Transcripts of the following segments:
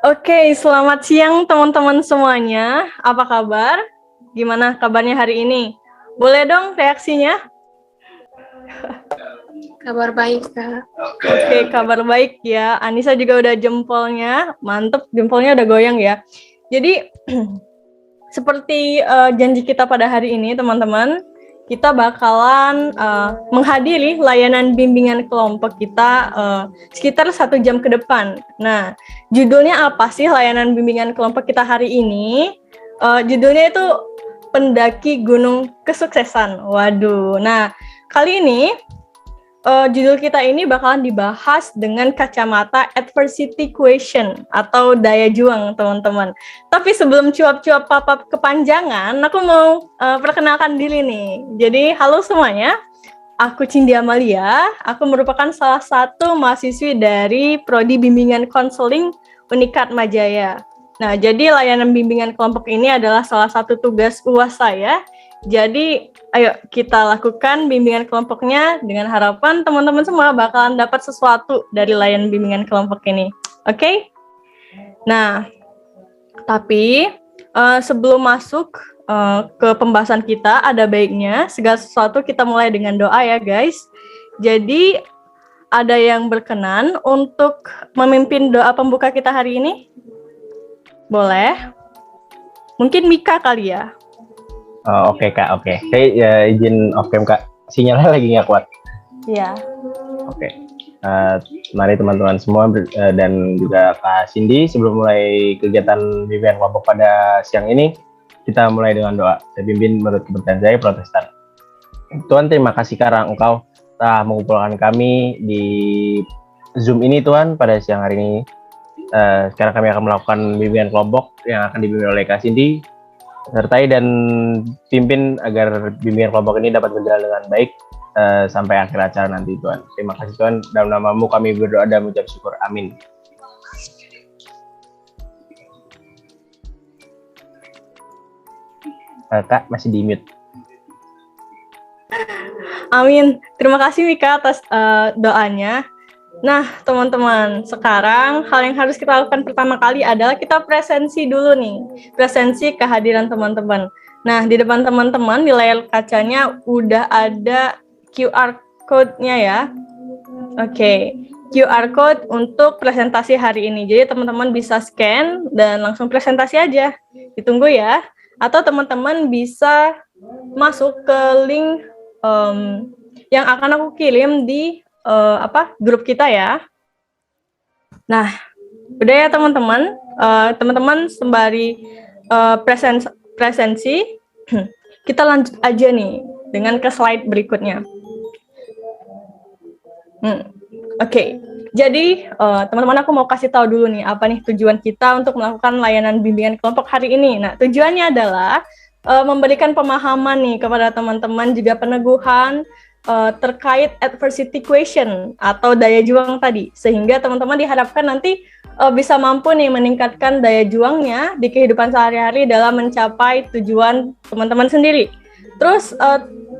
Oke, selamat siang teman-teman semuanya. Apa kabar? Gimana kabarnya hari ini? Boleh dong reaksinya? Kabar baik, Kak. Oke, kabar baik ya. Anissa juga udah jempolnya. Mantep, jempolnya udah goyang ya. Jadi, seperti janji kita pada hari ini, teman-teman, kita bakalan menghadiri layanan bimbingan kelompok kita sekitar 1 jam ke depan. Nah, judulnya apa sih layanan bimbingan kelompok kita hari ini? Judulnya itu Pendaki Gunung Kesuksesan. Waduh, nah kali ini judul kita ini bakalan dibahas dengan kacamata adversity question atau daya juang, teman-teman. Tapi sebelum cuap-cuap papap kepanjangan, aku mau perkenalkan diri nih. Jadi, halo semuanya. Aku Cindy Amalia. Aku merupakan salah satu mahasiswi dari Prodi Bimbingan Konseling Unikat Majaya. Nah, jadi layanan bimbingan kelompok ini adalah salah satu tugas UAS saya. Jadi, ayo kita lakukan bimbingan kelompoknya dengan harapan teman-teman semua bakalan dapat sesuatu dari layanan bimbingan kelompok ini. Oke? Nah, tapi sebelum masuk ke pembahasan kita, ada baiknya segala sesuatu kita mulai dengan doa ya guys. Jadi, ada yang berkenan untuk memimpin doa pembuka kita hari ini? Boleh? Mungkin Mika kali ya? Oke Kak, oke. Saya izin off cam Kak. Sinyalnya lagi nggak kuat. Iya. Oke. Mari teman-teman semua dan juga Kak Cindy, sebelum mulai kegiatan bimbingan kelompok pada siang ini, kita mulai dengan doa. Saya pimpin menurut kepercayaan saya Protestan. Tuhan, terima kasih karena Engkau telah mengumpulkan kami di Zoom ini Tuhan pada siang hari ini. Sekarang kami akan melakukan bimbingan kelompok yang akan dibimbing oleh Kak Cindy. Sertai dan pimpin agar bimbingan kelompok ini dapat berjalan dengan baik sampai akhir acara nanti Tuhan. Terima kasih Tuhan, dalam nama-Mu kami berdoa dan mengucap syukur. Amin. Kak, masih di mute. Amin. Terima kasih Mika atas doanya. Nah, teman-teman, sekarang hal yang harus kita lakukan pertama kali adalah kita presensi dulu nih. Presensi kehadiran teman-teman. Nah, di depan teman-teman di layar kacanya udah ada QR code-nya ya. Oke, QR code untuk presentasi hari ini. Jadi teman-teman bisa scan dan langsung presentasi aja. Ditunggu ya. Atau teman-teman bisa masuk ke link yang akan aku kirim di grup kita ya. Nah, udah ya teman-teman. Teman-teman sembari presensi, kita lanjut aja nih dengan ke slide berikutnya. Oke. Jadi teman-teman aku mau kasih tahu dulu nih apa nih tujuan kita untuk melakukan layanan bimbingan kelompok hari ini. Nah, tujuannya adalah memberikan pemahaman nih kepada teman-teman juga peneguhan terkait adversity question atau daya juang tadi, sehingga teman-teman diharapkan nanti bisa mampu nih meningkatkan daya juangnya di kehidupan sehari-hari dalam mencapai tujuan teman-teman sendiri. Terus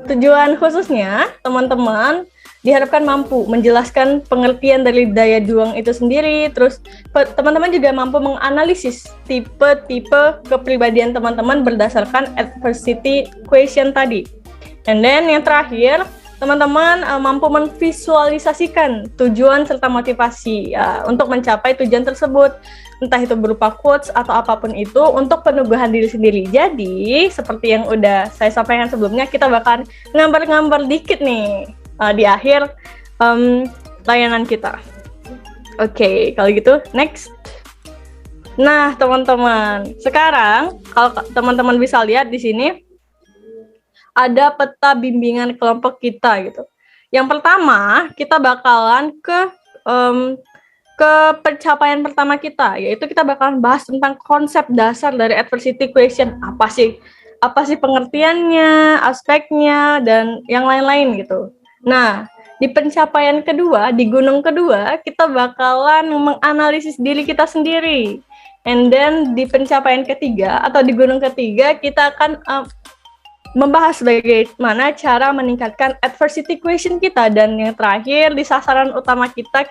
tujuan khususnya teman-teman diharapkan mampu menjelaskan pengertian dari daya juang itu sendiri. Terus teman-teman juga mampu menganalisis tipe-tipe kepribadian teman-teman berdasarkan adversity question tadi. And then yang terakhir, teman-teman mampu memvisualisasikan tujuan serta motivasi untuk mencapai tujuan tersebut, entah itu berupa quotes atau apapun itu untuk peneguhan diri sendiri. Jadi seperti yang udah saya sampaikan sebelumnya, kita bakal ngambar-ngambar dikit nih di akhir layanan kita. Oke, kalau gitu next. Nah teman-teman, sekarang kalau teman-teman bisa lihat di sini ada peta bimbingan kelompok kita gitu. Yang pertama, kita bakalan ke pencapaian pertama kita, yaitu kita bakalan bahas tentang konsep dasar dari adversity question. Apa sih pengertiannya, aspeknya, dan yang lain-lain gitu. Nah, di pencapaian kedua, di gunung kedua, kita bakalan menganalisis diri kita sendiri. And then di pencapaian ketiga atau di gunung ketiga, kita akan membahas bagaimana cara meningkatkan adversity question kita, dan yang terakhir di sasaran utama kita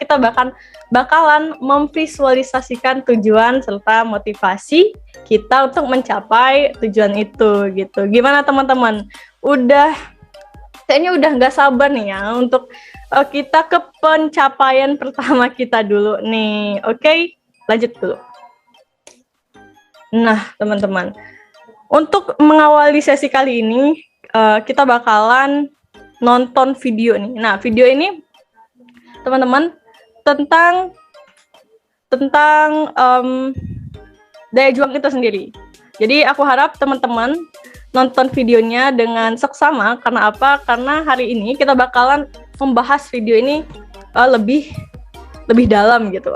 bakalan memvisualisasikan tujuan serta motivasi kita untuk mencapai tujuan itu gitu. Gimana teman-teman? Kayaknya udah nggak sabar nih ya untuk kita ke pencapaian pertama kita dulu nih. Oke, lanjut dulu. Nah, teman-teman, untuk mengawali sesi kali ini, kita bakalan nonton video nih. Nah, video ini, teman-teman, tentang daya juang itu sendiri. Jadi, aku harap teman-teman nonton videonya dengan seksama. Karena apa? Karena hari ini kita bakalan membahas video ini lebih dalam gitu.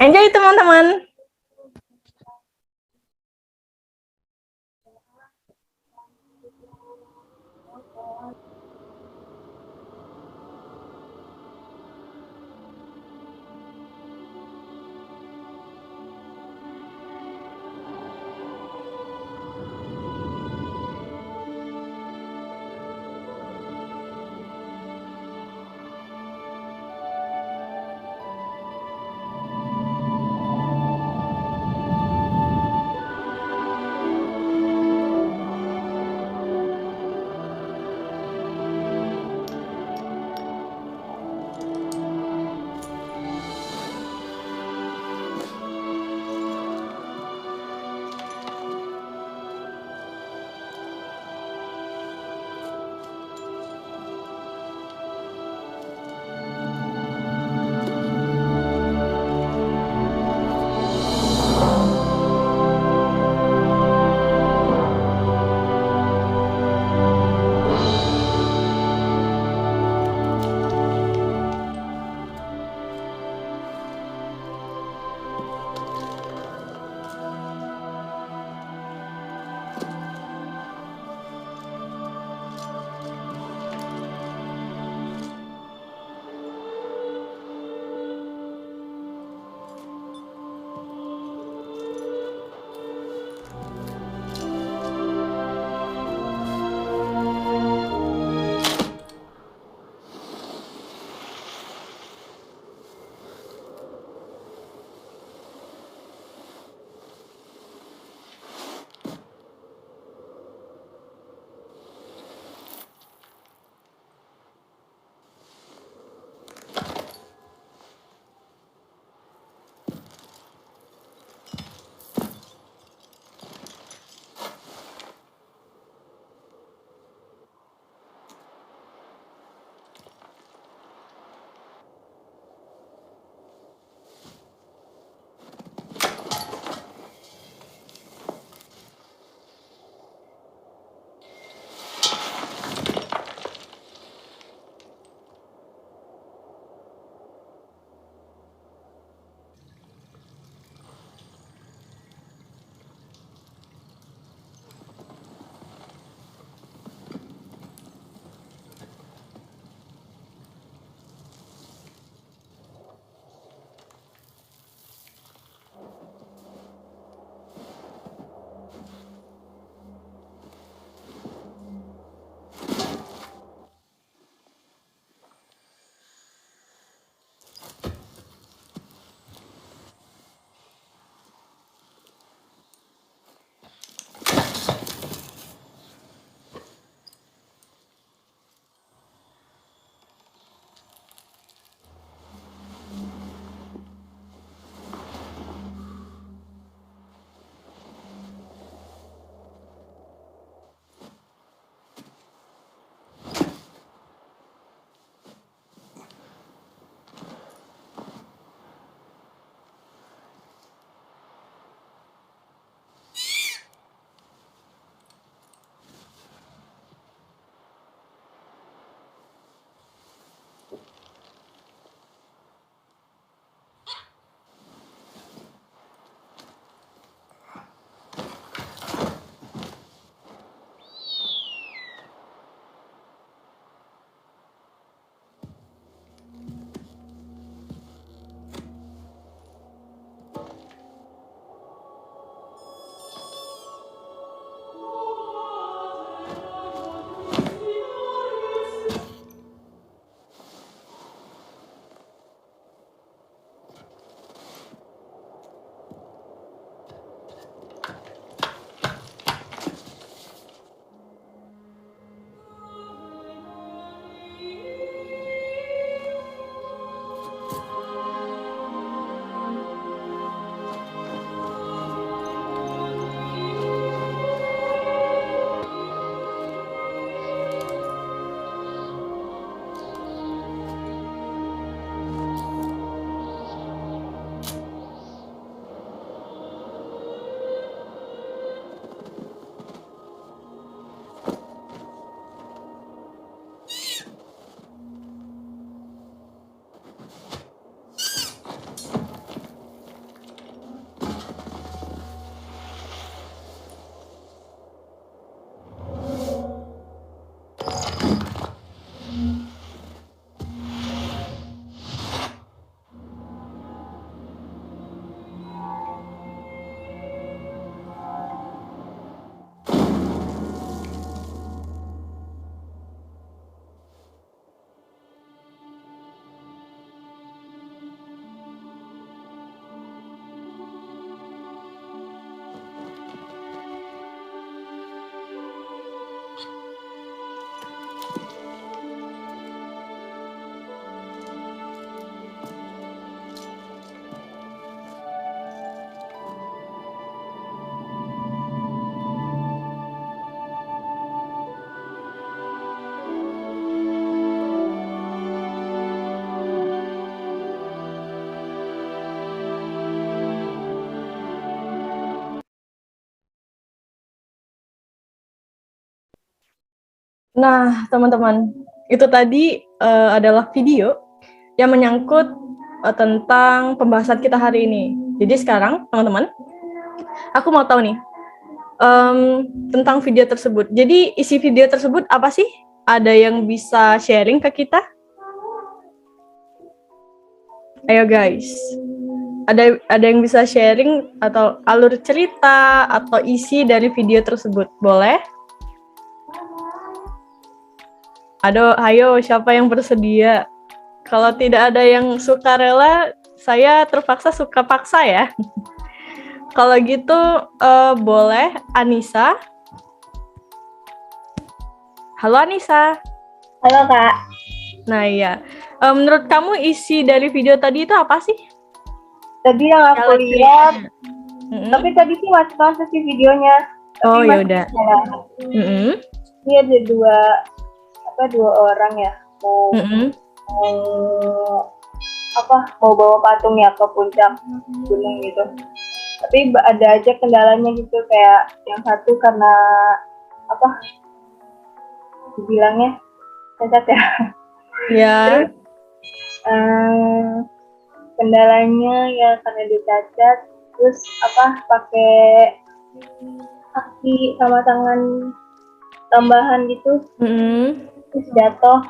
Enjoy, teman-teman. Nah, teman-teman, itu tadi adalah video yang menyangkut tentang pembahasan kita hari ini. Jadi sekarang, teman-teman, aku mau tahu nih tentang video tersebut. Jadi isi video tersebut apa sih? Ada yang bisa sharing ke kita? Ayo guys. Ada yang bisa sharing atau alur cerita atau isi dari video tersebut? Boleh? Ayo, siapa yang bersedia? Kalau tidak ada yang sukarela, saya terpaksa suka paksa ya. Kalau gitu, boleh Anissa. Halo Anissa. Halo Kak. Nah iya, menurut kamu isi dari video tadi itu apa sih? Tadi yang aku lihat, tapi tadi sih masih sih videonya. Oh ya udah. Ini ada dua orang ya mau bawa patung ya ke puncak gunung gitu. Tapi ada aja kendalanya gitu, kayak yang satu karena dibilangnya cacat ya. Ya. Terus kendalanya ya karena dia cacat, terus pakai kaki sama tangan tambahan gitu, terus jatuh.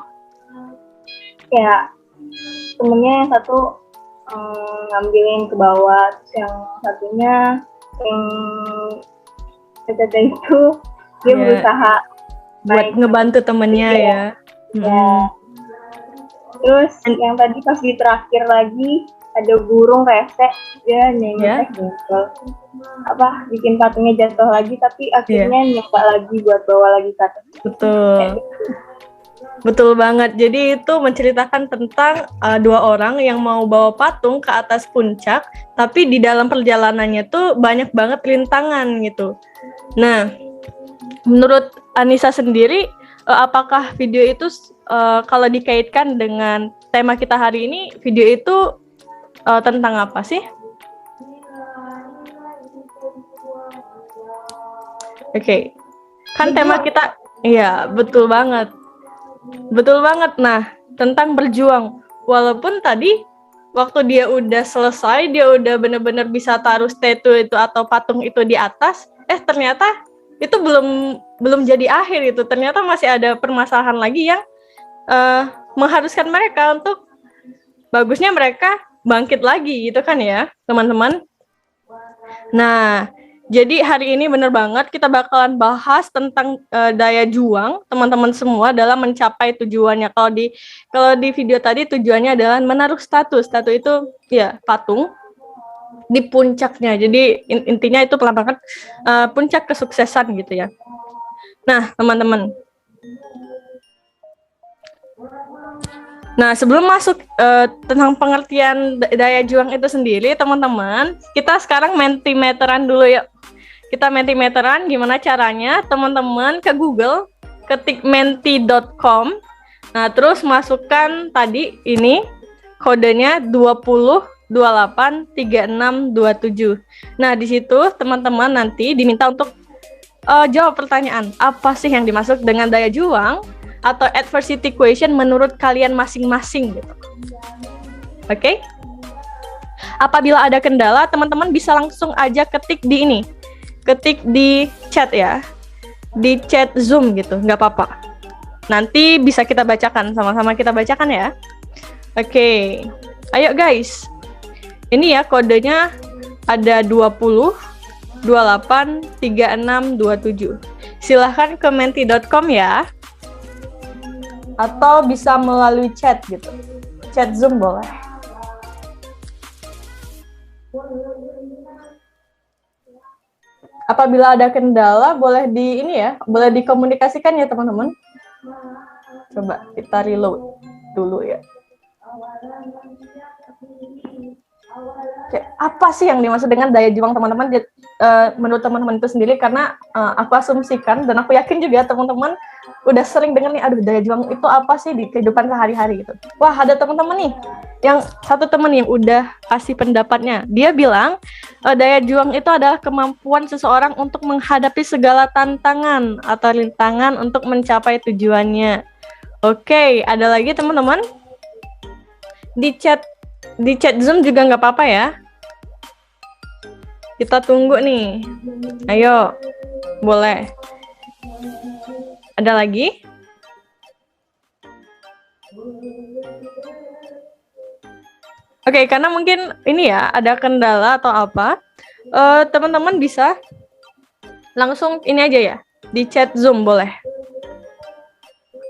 Kayak temennya yang satu ngambilin ke bawah, terus yang satunya yang cacat itu dia berusaha buat ngebantu temennya ya. Terus yang tadi pas di terakhir lagi ada burung rese, dia nyanyi bikin patungnya jatuh lagi, tapi akhirnya nyoba lagi buat bawa lagi ke atas. Betul banget. Jadi itu menceritakan tentang dua orang yang mau bawa patung ke atas puncak, tapi di dalam perjalanannya tuh banyak banget rintangan gitu. Nah, menurut Anissa sendiri, apakah video itu kalau dikaitkan dengan tema kita hari ini, video itu tentang apa sih? Oke. Kan tema kita, iya, betul banget. Nah, tentang berjuang. Walaupun tadi waktu dia udah selesai, dia udah benar-benar bisa taruh statue itu atau patung itu di atas, ternyata itu belum jadi akhir itu. Ternyata masih ada permasalahan lagi yang mengharuskan mereka untuk bagusnya mereka bangkit lagi gitu kan ya, teman-teman. Nah, jadi hari ini bener banget kita bakalan bahas tentang daya juang teman-teman semua dalam mencapai tujuannya. Kalau di video tadi tujuannya adalah menaruh statue itu ya patung di puncaknya. Jadi intinya itu pelambang puncak kesuksesan gitu ya. Nah, teman-teman. Nah, sebelum masuk tentang pengertian daya juang itu sendiri, teman-teman, kita sekarang mentimeteran dulu yuk. Kita mentimeteran, gimana caranya? Teman-teman ke Google, ketik menti.com. Nah, terus masukkan tadi ini kodenya 20283627. Nah, di situ teman-teman nanti diminta untuk jawab pertanyaan, apa sih yang dimaksud dengan daya juang atau adversity equation menurut kalian masing-masing gitu. Oke? Apabila ada kendala, teman-teman bisa langsung aja ketik di ini. Ketik di chat ya. Di chat Zoom gitu, nggak apa-apa. Nanti bisa kita bacakan, sama-sama kita bacakan ya. Oke. Ayo guys. Ini ya kodenya ada 20283627. Silahkan ke menti.com ya. Atau bisa melalui chat gitu. Chat Zoom boleh. Apabila ada kendala boleh boleh dikomunikasikan ya teman-teman. Coba kita reload dulu ya. Oke, apa sih yang dimaksud dengan daya juang teman-teman? menurut teman-teman itu sendiri, karena aku asumsikan dan aku yakin juga teman-teman udah sering dengar nih, aduh daya juang itu apa sih di kehidupan sehari-hari gitu. Wah, ada teman-teman nih, yang satu teman yang udah kasih pendapatnya. Dia bilang daya juang itu adalah kemampuan seseorang untuk menghadapi segala tantangan atau rintangan untuk mencapai tujuannya. Oke, ada lagi teman-teman? Di chat Zoom juga nggak apa-apa ya. Kita tunggu nih. Ayo, boleh. Ada lagi? Oke, karena mungkin ini ya ada kendala atau apa, teman-teman bisa langsung ini aja ya, di chat Zoom boleh.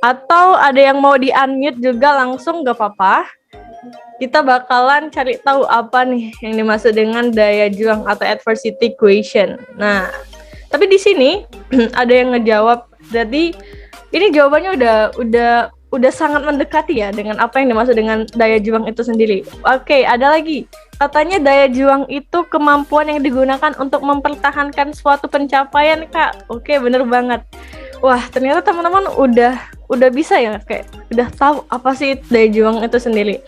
Atau ada yang mau di-unmute juga langsung gak apa-apa. Kita bakalan cari tahu apa nih yang dimaksud dengan daya juang atau adversity equation. Nah, tapi di sini ada yang ngejawab. Jadi ini jawabannya udah sangat mendekati ya dengan apa yang dimaksud dengan daya juang itu sendiri. Oke, ada lagi. Katanya daya juang itu kemampuan yang digunakan untuk mempertahankan suatu pencapaian, Kak. Oke, bener banget. Wah, ternyata teman-teman udah bisa ya, kayak udah tahu apa sih daya juang itu sendiri.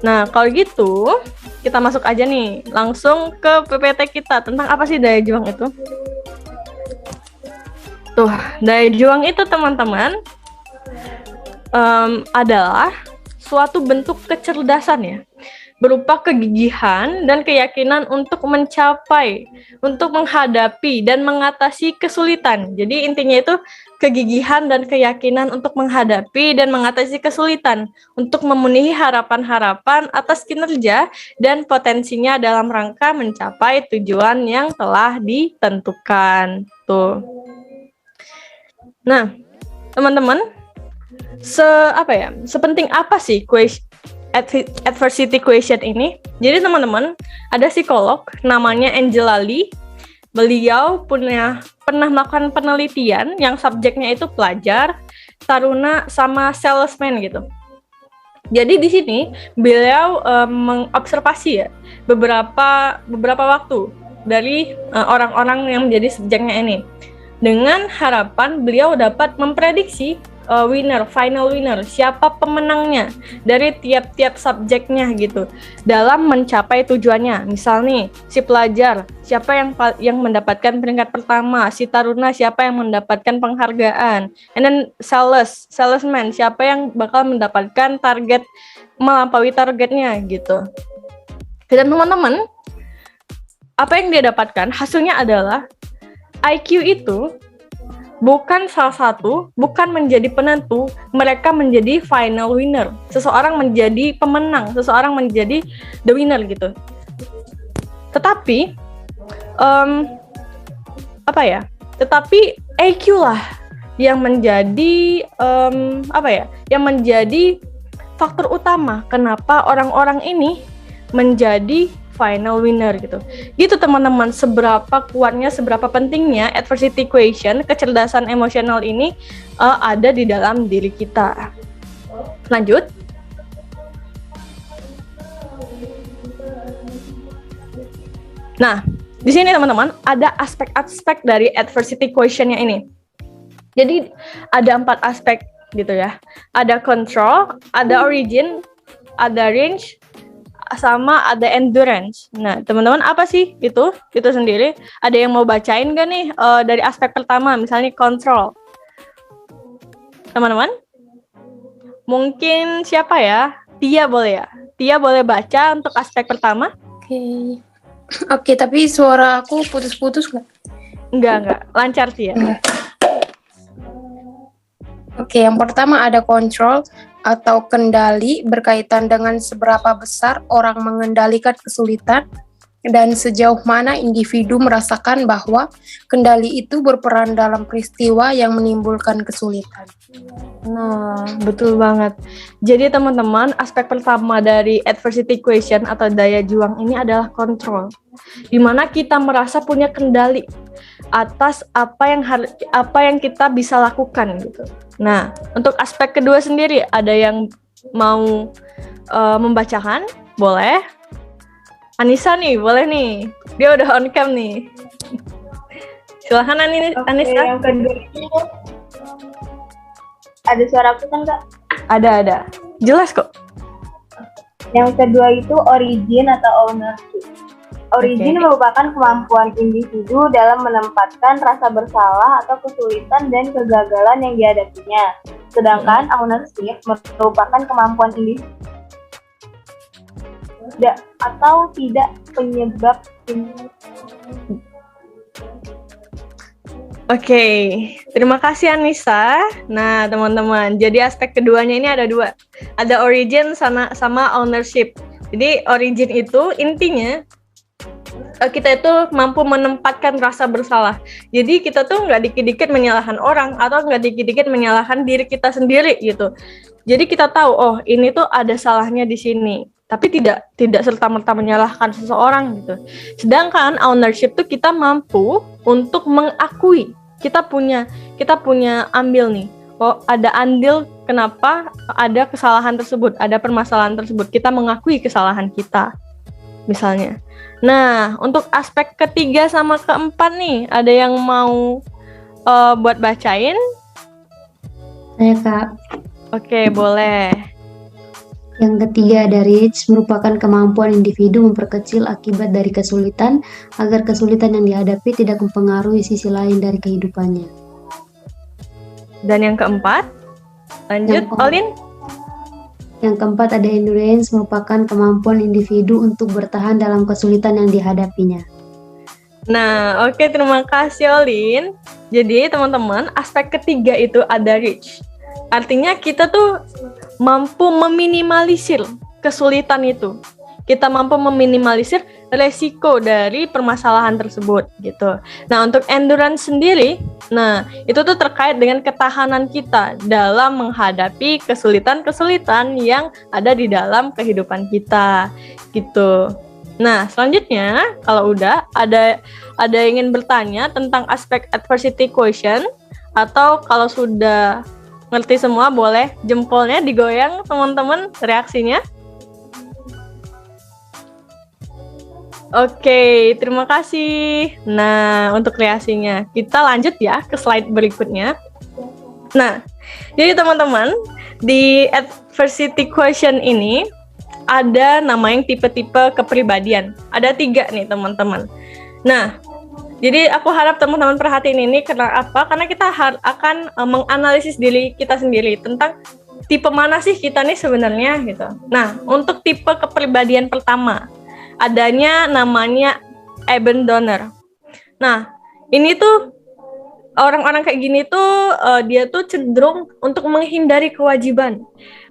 Nah, kalau gitu kita masuk aja nih langsung ke PPT kita tentang apa sih daya juang itu. Tuh, daya juang itu teman-teman adalah suatu bentuk kecerdasan ya, berupa kegigihan dan keyakinan untuk mencapai, untuk menghadapi dan mengatasi kesulitan. Jadi intinya itu kegigihan dan keyakinan untuk menghadapi dan mengatasi kesulitan, untuk memenuhi harapan-harapan atas kinerja dan potensinya dalam rangka mencapai tujuan yang telah ditentukan. Tuh. Nah, teman-teman, sepenting apa sih adversity equation ini? Jadi teman-teman, ada psikolog namanya Angela Lee. Beliau pernah melakukan penelitian yang subjeknya itu pelajar, taruna, sama salesman gitu. Jadi di sini beliau mengobservasi ya beberapa waktu dari orang-orang yang menjadi subjeknya ini, dengan harapan beliau dapat memprediksi final winner, siapa pemenangnya dari tiap-tiap subjeknya gitu dalam mencapai tujuannya. Misal nih, si pelajar siapa yang mendapatkan peringkat pertama, si taruna siapa yang mendapatkan penghargaan, and then salesman siapa yang bakal mendapatkan target, melampaui targetnya gitu. Dan teman-teman, apa yang dia dapatkan hasilnya adalah IQ itu bukan bukan menjadi penentu, mereka menjadi final winner. Seseorang menjadi pemenang, seseorang menjadi the winner gitu. Tetapi Tetapi IQ lah yang menjadi yang menjadi faktor utama kenapa orang-orang ini menjadi final winner gitu. Gitu teman-teman, seberapa kuatnya, seberapa pentingnya adversity equation, kecerdasan emosional ini ada di dalam diri kita. Lanjut. Nah, di sini teman-teman ada aspek-aspek dari adversity equation-nya ini. Jadi ada 4 aspek gitu ya. Ada control, ada origin, ada range, sama ada endurance. Nah, teman-teman apa sih itu sendiri? Ada yang mau bacain gak nih dari aspek pertama, misalnya control? Teman-teman? Mungkin siapa ya? Tia boleh ya? Tia boleh baca untuk aspek pertama? Oke, tapi suara aku putus-putus nggak? Enggak. Lancar Tia. Oke, yang pertama ada control atau kendali, berkaitan dengan seberapa besar orang mengendalikan kesulitan dan sejauh mana individu merasakan bahwa kendali itu berperan dalam peristiwa yang menimbulkan kesulitan. Nah, betul banget. Jadi teman-teman, aspek pertama dari adversity equation atau daya juang ini adalah kontrol. Di mana kita merasa punya kendali atas apa yang kita bisa lakukan gitu. Nah, untuk aspek kedua sendiri, ada yang mau membacakan? Boleh? Anissa nih, boleh nih. Dia udah on cam nih. Silahkan Oke, Anissa. yang kedua itu ada suara aku kan Kak? Ada. Jelas kok. Yang kedua itu origin atau ownership. Origin merupakan kemampuan individu dalam menempatkan rasa bersalah atau kesulitan dan kegagalan yang dihadapinya. Sedangkan ownership merupakan kemampuan individu atau tidak penyebab Oke, terima kasih Anissa. Nah, teman-teman, jadi aspek keduanya ini ada dua. Ada origin sama ownership. Jadi origin itu intinya kita itu mampu menempatkan rasa bersalah. Jadi kita tuh nggak dikit-dikit menyalahkan orang atau nggak dikit-dikit menyalahkan diri kita sendiri gitu. Jadi kita tahu, oh ini tuh ada salahnya di sini. Tapi tidak serta-merta menyalahkan seseorang gitu. Sedangkan ownership tuh kita mampu untuk mengakui kita punya andil nih. Oh, ada andil kenapa ada kesalahan tersebut, ada permasalahan tersebut. Kita mengakui kesalahan kita. Misalnya. Nah, untuk aspek ketiga sama keempat nih, ada yang mau buat bacain? Saya Kak. Oke, boleh. Yang ketiga ada reach, merupakan kemampuan individu memperkecil akibat dari kesulitan agar kesulitan yang dihadapi tidak mempengaruhi sisi lain dari kehidupannya. Dan yang keempat? Lanjut, Olin. Yang keempat ada endurance, merupakan kemampuan individu untuk bertahan dalam kesulitan yang dihadapinya. Nah, oke, terima kasih Olin. Jadi teman-teman, aspek ketiga itu ada reach. Artinya kita tuh mampu meminimalisir kesulitan itu. Kita mampu meminimalisir resiko dari permasalahan tersebut gitu. Nah, untuk endurance sendiri, nah itu tuh terkait dengan ketahanan kita dalam menghadapi kesulitan-kesulitan yang ada di dalam kehidupan kita gitu. Nah, selanjutnya kalau udah ada yang ingin bertanya tentang aspek adversity quotient, atau kalau sudah ngerti semua boleh jempolnya digoyang teman-teman reaksinya. Oke, terima kasih. Nah, untuk reaksinya kita lanjut ya ke slide berikutnya. Nah, jadi teman-teman di adversity quotient ini ada namanya tipe-tipe kepribadian. Ada 3 nih teman-teman. Nah, jadi aku harap teman-teman perhatiin ini karena apa? Karena kita akan menganalisis diri kita sendiri tentang tipe mana sih kita nih sebenarnya gitu. Nah, untuk tipe kepribadian pertama adanya namanya abandoner. Nah, ini tuh orang-orang kayak gini tuh dia tuh cenderung untuk menghindari kewajiban,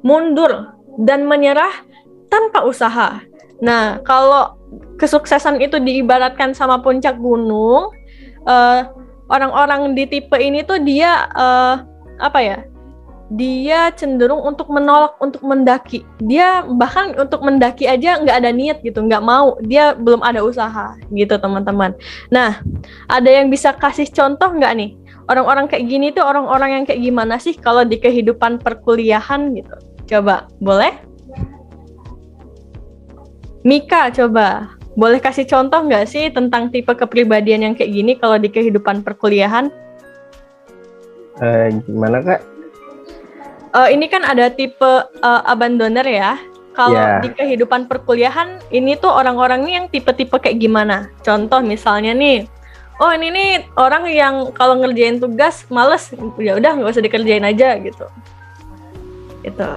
mundur dan menyerah tanpa usaha. Nah, kalau kesuksesan itu diibaratkan sama puncak gunung, orang-orang di tipe ini tuh dia dia cenderung untuk menolak untuk mendaki. Dia bahkan untuk mendaki aja nggak ada niat gitu, nggak mau. Dia belum ada usaha gitu teman-teman. Nah, ada yang bisa kasih contoh nggak nih? Orang-orang kayak gini tuh orang-orang yang kayak gimana sih kalau di kehidupan perkuliahan gitu? Coba, boleh? Mika, coba. Boleh kasih contoh nggak sih tentang tipe kepribadian yang kayak gini kalau di kehidupan perkuliahan? Gimana Kak? Ini kan ada tipe abandoner ya. Kalau di kehidupan perkuliahan, ini tuh orang-orang nih yang tipe-tipe kayak gimana? Contoh misalnya nih, oh ini nih orang yang kalau ngerjain tugas males, ya udah nggak usah dikerjain aja gitu. Gitu.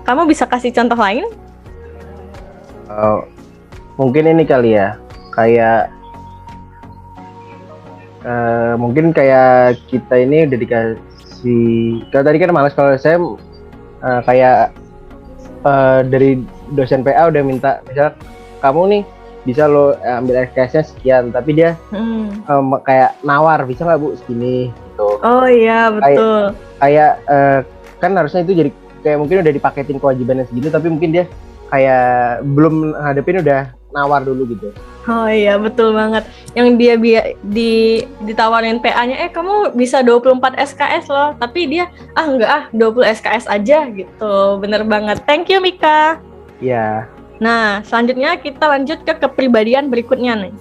Kamu bisa kasih contoh lain? Mungkin ini kali ya, kayak mungkin kayak kita ini udah dikasih, kalau tadi kan malas, kalau saya kayak dari dosen PA udah minta, misal kamu nih bisa lo ambil SKS-nya sekian, tapi dia kayak nawar, bisa nggak Bu segini gitu. Oh iya betul. Kayak kan harusnya itu jadi kayak mungkin udah dipaketin kewajibannya segitu, tapi mungkin dia kayak belum hadapin udah nawar dulu gitu. Oh iya betul banget. Yang dia ditawarin PA-nya, kamu bisa 24 SKS loh, tapi dia enggak 20 SKS aja gitu. Bener banget. Thank you Mika. Iya. Nah, selanjutnya kita lanjut ke kepribadian berikutnya nih.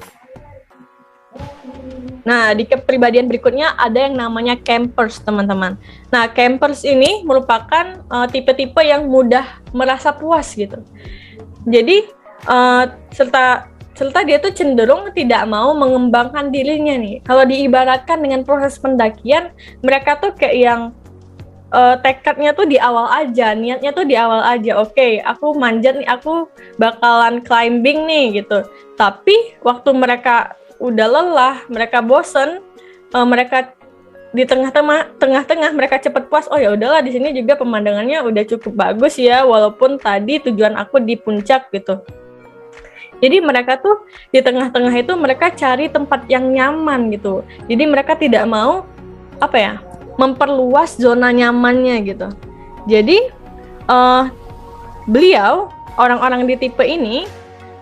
Nah, di kepribadian berikutnya ada yang namanya campers, teman-teman. Nah, campers ini merupakan tipe-tipe yang mudah merasa puas gitu. Jadi, serta dia tuh cenderung tidak mau mengembangkan dirinya nih. Kalau diibaratkan dengan proses pendakian, mereka tuh kayak yang tekadnya tuh di awal aja, niatnya tuh di awal aja. Oke, aku manjat nih, aku bakalan climbing nih gitu. Tapi waktu mereka udah lelah, mereka bosen, mereka di tengah-tengah mereka cepet puas. Oh ya udahlah, di sini juga pemandangannya udah cukup bagus ya, walaupun tadi tujuan aku di puncak gitu. Jadi mereka tuh di tengah-tengah itu mereka cari tempat yang nyaman gitu. Jadi mereka tidak mau memperluas zona nyamannya gitu. Jadi beliau orang-orang di tipe ini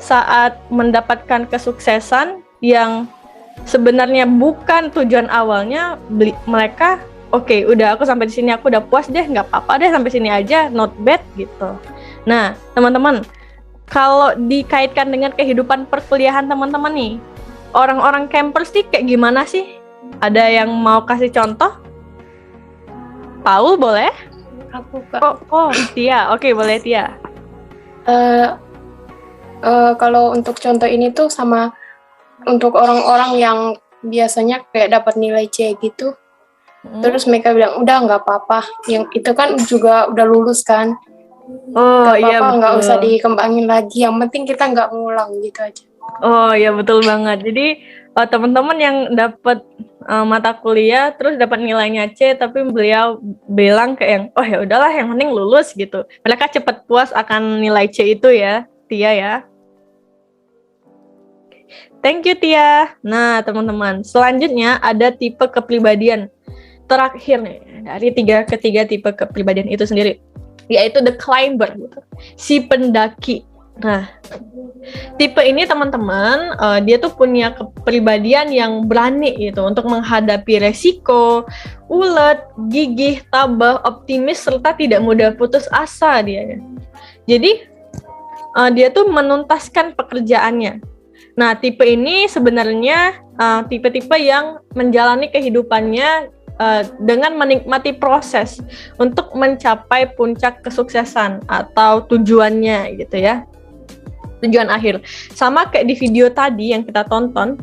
saat mendapatkan kesuksesan yang sebenarnya bukan tujuan awalnya, mereka oke, udah aku sampai di sini, aku udah puas deh, nggak apa-apa deh sampai sini aja, not bad gitu. Nah, teman-teman, kalau dikaitkan dengan kehidupan perkuliahan teman-teman nih, orang-orang campers nih kayak gimana sih? Ada yang mau kasih contoh? Paul boleh? Aku Kak. Oh, Tia, oke, boleh Tia. Kalau untuk contoh ini tuh sama untuk orang-orang yang biasanya kayak dapat nilai C gitu, terus mereka bilang udah nggak apa-apa, yang itu kan juga udah lulus kan, Oh nggak iya apa-apa, nggak betul. usah dikembangin lagi, yang penting kita nggak ngulang gitu aja. Oh iya betul banget. Jadi teman-teman yang dapat mata kuliah terus dapat nilainya C, tapi beliau bilang kayak yang oh ya udahlah, yang penting lulus gitu. Mereka cepat puas akan nilai C itu ya, Tia ya. Thank you Tia. Nah teman-teman, selanjutnya ada tipe kepribadian terakhir nih dari ketiga tipe kepribadian itu sendiri, yaitu the climber gitu, si pendaki. Nah, tipe ini teman-teman, dia tuh punya kepribadian yang berani gitu untuk menghadapi resiko, ulet, gigih, tabah, optimis, serta tidak mudah putus asa dia. Jadi dia tuh menuntaskan pekerjaannya. Nah, tipe ini sebenarnya tipe-tipe yang menjalani kehidupannya dengan menikmati proses untuk mencapai puncak kesuksesan atau tujuannya gitu ya. Tujuan akhir. Sama kayak di video tadi yang kita tonton,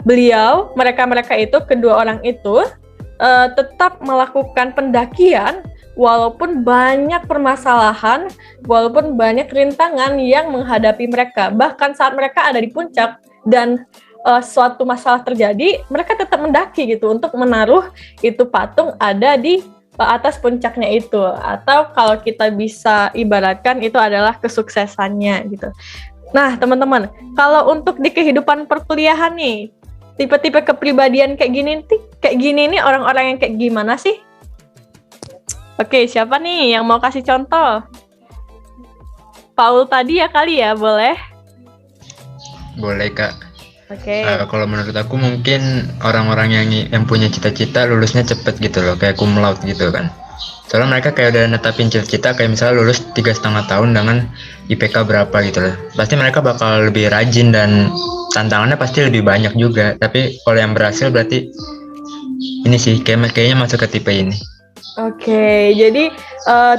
mereka itu, kedua orang itu tetap melakukan pendakian walaupun banyak permasalahan, walaupun banyak rintangan yang menghadapi mereka. Bahkan saat mereka ada di puncak dan suatu masalah terjadi, mereka tetap mendaki gitu untuk menaruh itu patung ada di atas puncaknya itu, atau kalau kita bisa ibaratkan itu adalah kesuksesannya gitu. Nah teman-teman, kalau untuk di kehidupan perkuliahan nih, tipe-tipe kepribadian kayak gini nih orang-orang yang kayak gimana sih? Oke, siapa nih yang mau kasih contoh? Paul tadi ya kali ya, boleh? Boleh Kak. Oke. Kalau menurut aku mungkin orang-orang yang punya cita-cita lulusnya cepet gitu loh, kayak cum laude gitu kan. Soalnya mereka kayak udah netapin cita-cita, kayak misalnya lulus 3,5 tahun dengan IPK berapa gitu loh. Pasti mereka bakal lebih rajin dan tantangannya pasti lebih banyak juga. Tapi kalau yang berhasil berarti ini sih kayaknya masuk ke tipe ini. Oke, jadi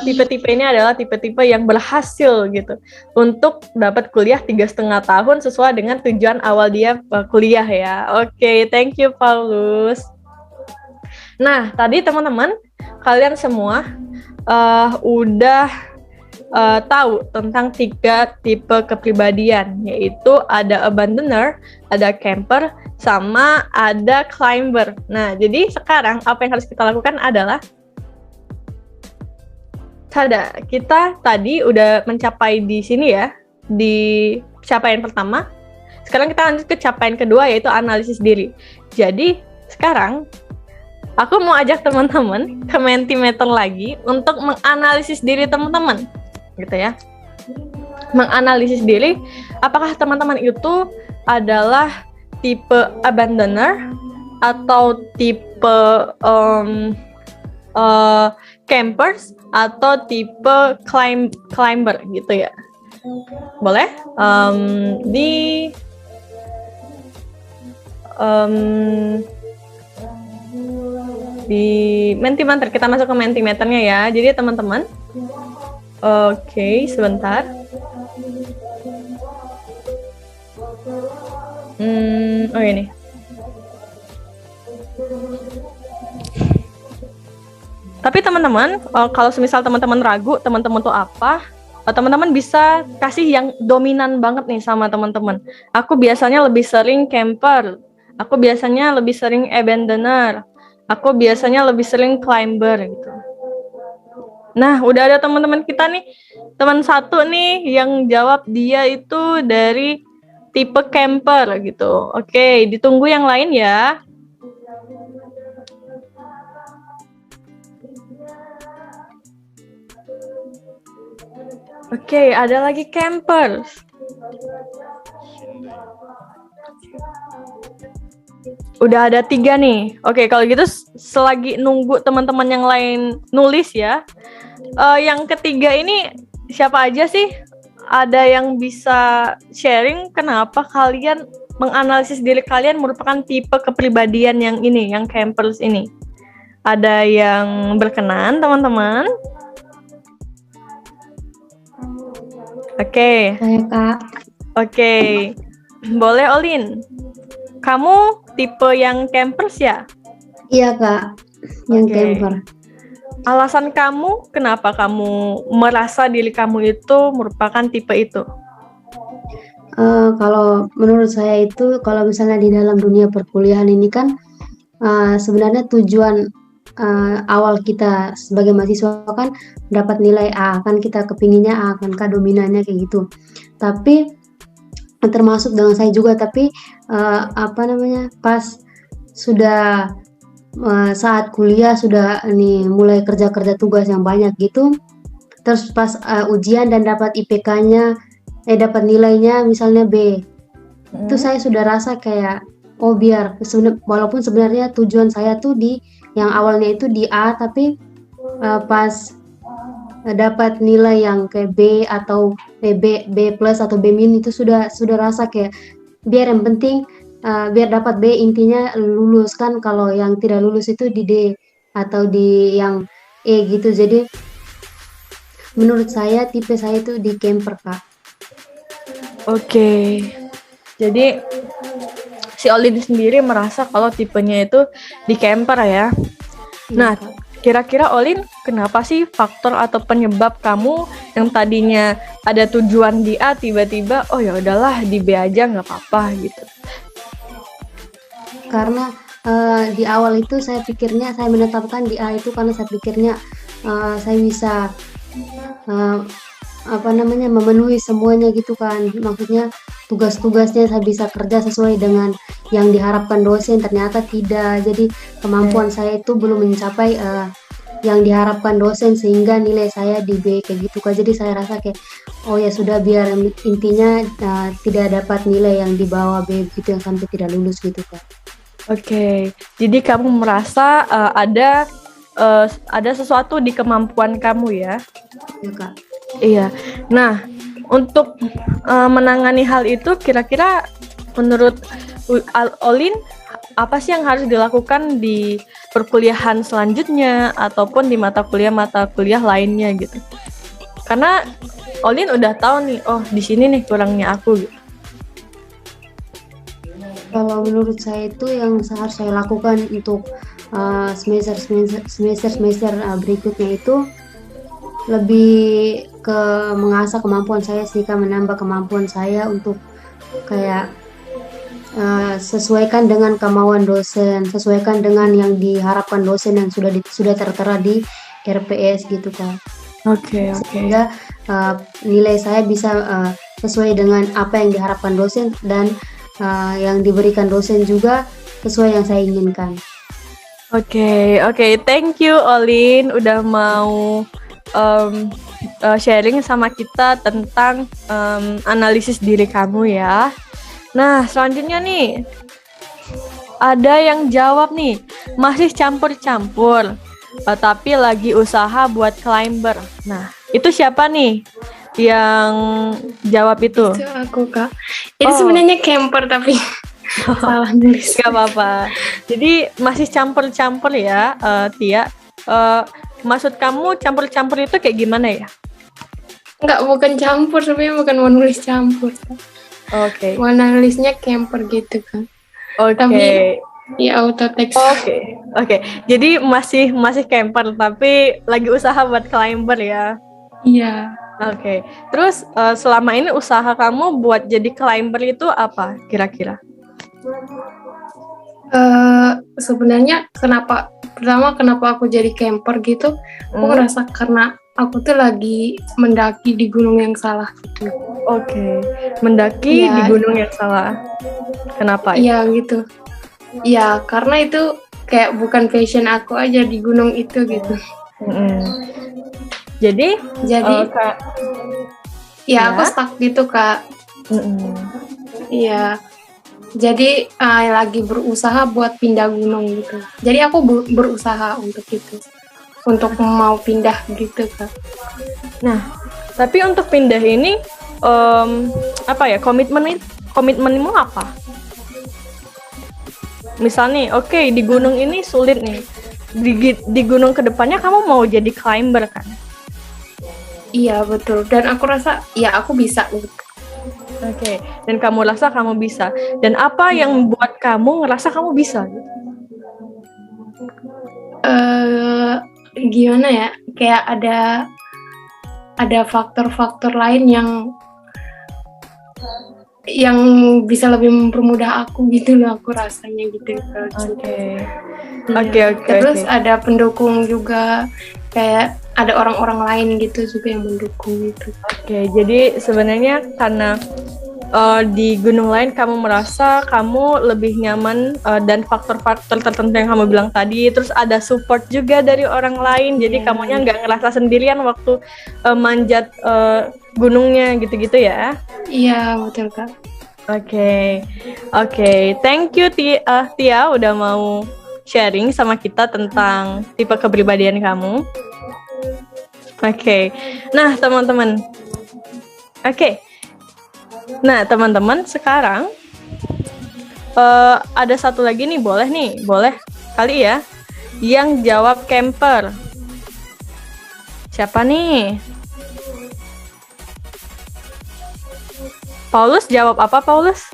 tipe-tipe ini adalah tipe-tipe yang berhasil gitu untuk dapat kuliah 3,5 tahun sesuai dengan tujuan awal dia kuliah ya. Oke, thank you Paulus. Nah, tadi teman-teman, kalian semua udah tahu tentang 3 tipe kepribadian, yaitu ada abandoner, ada camper, sama ada climber. Nah, jadi sekarang apa yang harus kita lakukan adalah kita tadi udah mencapai di sini ya, di capaian pertama. Sekarang kita lanjut ke capaian kedua, yaitu analisis diri. Jadi sekarang aku mau ajak teman-teman ke Mentimeter lagi untuk menganalisis diri teman-teman, gitu ya. Menganalisis diri, apakah teman-teman itu adalah tipe abandoner atau tipe campers atau tipe climber gitu ya. Boleh? di Mentimeter. Kita masuk ke Mentimeternya ya. Jadi teman-teman, oke, sebentar. Oh ini. Tapi teman-teman, kalau semisal teman-teman ragu, teman-teman tuh apa? Teman-teman bisa kasih yang dominan banget nih sama teman-teman. Aku biasanya lebih sering camper. Aku biasanya lebih sering abandoner. Aku biasanya lebih sering climber gitu. Nah, udah ada teman-teman kita nih. Teman satu nih yang jawab dia itu dari tipe camper gitu. Oke, ditunggu yang lain ya. Oke, ada lagi camper. Udah ada 3 nih. Oke, kalau gitu selagi nunggu teman-teman yang lain nulis ya. Yang ketiga ini siapa aja sih? Ada yang bisa sharing kenapa kalian menganalisis diri kalian merupakan tipe kepribadian yang ini, yang campers ini? Ada yang berkenan, teman-teman? Oke. Saya Kak. Oke. Boleh Olin? Kamu tipe yang campers ya? Iya Kak, yang Oke. camper. Alasan kamu kenapa kamu merasa diri kamu itu merupakan tipe itu? Kalau menurut saya itu, kalau misalnya di dalam dunia perkuliahan ini kan sebenarnya tujuan awal kita sebagai mahasiswa kan dapat nilai A, kan kita kepinginnya A, kan Kak, dominannya kayak gitu. Tapi termasuk dengan saya juga, tapi pas sudah saat kuliah sudah nih mulai kerja tugas yang banyak gitu, terus pas ujian dan dapat IPK-nya dapat nilainya misalnya B, itu saya sudah rasa kayak walaupun sebenarnya tujuan saya tuh di yang awalnya itu di A, tapi pas dapat nilai yang kayak B atau B plus atau B min itu sudah rasa kayak biar yang penting biar dapat B, intinya lulus kan. Kalau yang tidak lulus itu di D atau di yang E gitu. Jadi menurut saya tipe saya itu di camper Kak. Oke. Jadi si Olin sendiri merasa kalau tipenya itu di camper ya. Nah, kira-kira Olin, kenapa sih faktor atau penyebab kamu yang tadinya ada tujuan di A tiba-tiba oh ya udahlah di B aja nggak apa-apa gitu? Karena di awal itu saya menetapkan di A itu karena saya pikirnya saya bisa memenuhi semuanya gitu kan. Maksudnya tugas-tugasnya saya bisa kerja sesuai dengan yang diharapkan dosen, ternyata tidak. Jadi kemampuan saya itu belum mencapai yang diharapkan dosen sehingga nilai saya di B kayak gitu kan. Jadi saya rasa kayak oh ya sudah, biar intinya tidak dapat nilai yang di bawah B gitu, yang sampai tidak lulus gitu kan. Oke, jadi kamu merasa ada sesuatu di kemampuan kamu ya? Ya Kak. Iya. Nah, untuk menangani hal itu, kira-kira menurut Olin, apa sih yang harus dilakukan di perkuliahan selanjutnya ataupun di mata kuliah lainnya gitu? Karena Olin udah tahu nih, oh di sini nih kurangnya aku gitu. Kalau menurut saya itu yang harus saya lakukan untuk semester berikutnya itu lebih ke mengasah kemampuan saya sih Kak, menambah kemampuan saya untuk kayak sesuaikan dengan kemauan dosen, sesuaikan dengan yang diharapkan dosen yang sudah tertera di RPS gitu Kak. Oke. Sehingga nilai saya bisa sesuai dengan apa yang diharapkan dosen dan yang diberikan dosen juga sesuai yang saya inginkan. Oke, thank you Olin udah mau sharing sama kita tentang analisis diri kamu ya. Nah, selanjutnya nih ada yang jawab nih, masih campur-campur tapi lagi usaha buat climber. Nah, itu siapa nih yang jawab itu? Itu aku Kak. Itu sebenarnya camper tapi Salah nulis. Gak apa-apa. Jadi masih campur-campur ya, Tia. Maksud kamu campur-campur itu kayak gimana ya? Enggak, bukan campur, sebenarnya bukan mau nulis campur. Oke. Mau nulisnya camper gitu kan. Oke. Tapi ya auto text. Oke. Jadi masih camper tapi lagi usaha buat climber ya. Iya. Oke. Terus selama ini usaha kamu buat jadi climber itu apa kira-kira? Sebenarnya kenapa aku jadi camper gitu? Aku ngerasa karena aku tuh lagi mendaki di gunung yang salah gitu. Oke. Mendaki di gunung yang salah. Kenapa? Iya gitu. Ya karena itu kayak bukan passion aku aja di gunung itu gitu. Jadi aku stuck gitu Kak. Iya. Jadi lagi berusaha buat pindah gunung gitu. Jadi aku berusaha untuk itu. Untuk mau pindah gitu Kak. Nah, tapi untuk pindah ini apa ya, komitmenmu apa? Misal nih, oke, di gunung ini sulit nih. Di gunung kedepannya kamu mau jadi climber kan? Iya betul. Dan aku rasa ya aku bisa gitu. Oke. Dan kamu rasa kamu bisa. Dan apa yang buat kamu ngerasa kamu bisa? Gimana ya? Kayak ada faktor-faktor lain yang bisa lebih mempermudah aku gitu loh, aku rasanya gitu. Oke. Terus ada pendukung juga, kayak ada orang-orang lain gitu juga yang mendukung gitu. Oke, jadi sebenarnya karena di gunung lain kamu merasa kamu lebih nyaman dan faktor-faktor tertentu yang kamu bilang tadi, terus ada support juga dari orang lain, jadi kamunya nggak ngerasa sendirian waktu manjat gunungnya gitu-gitu ya? Iya betul Kak. Oke, thank you Tia udah mau sharing sama kita tentang tipe kepribadian kamu. Oke. Nah teman-teman, nah teman-teman sekarang ada satu lagi nih, boleh kali ya yang jawab camper. Siapa nih? Paulus jawab apa, Paulus?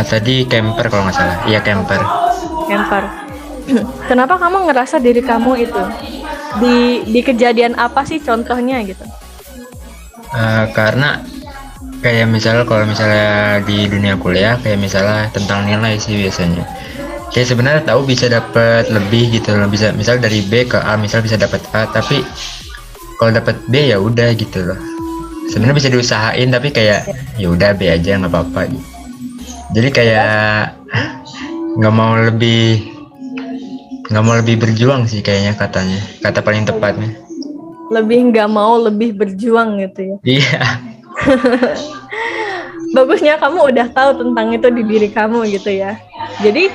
Tadi camper kalau nggak salah. Iya camper. Kenapa kamu ngerasa diri kamu itu? Di kejadian apa sih contohnya gitu? Karena kayak kalau misalnya di dunia kuliah, kayak misalnya tentang nilai sih biasanya. Kayak sebenarnya tahu bisa dapat lebih gitu loh, bisa misal dari B ke A, misal bisa dapat A, tapi kalau dapat B ya udah gitu loh. Sebenarnya bisa diusahain tapi kayak ya udah B aja nggak apa-apa gitu. Jadi kayak nggak mau lebih berjuang sih kayaknya, kata paling tepatnya. Nggak mau lebih berjuang gitu ya? Iya. Bagusnya kamu udah tahu tentang itu di diri kamu gitu ya. Jadi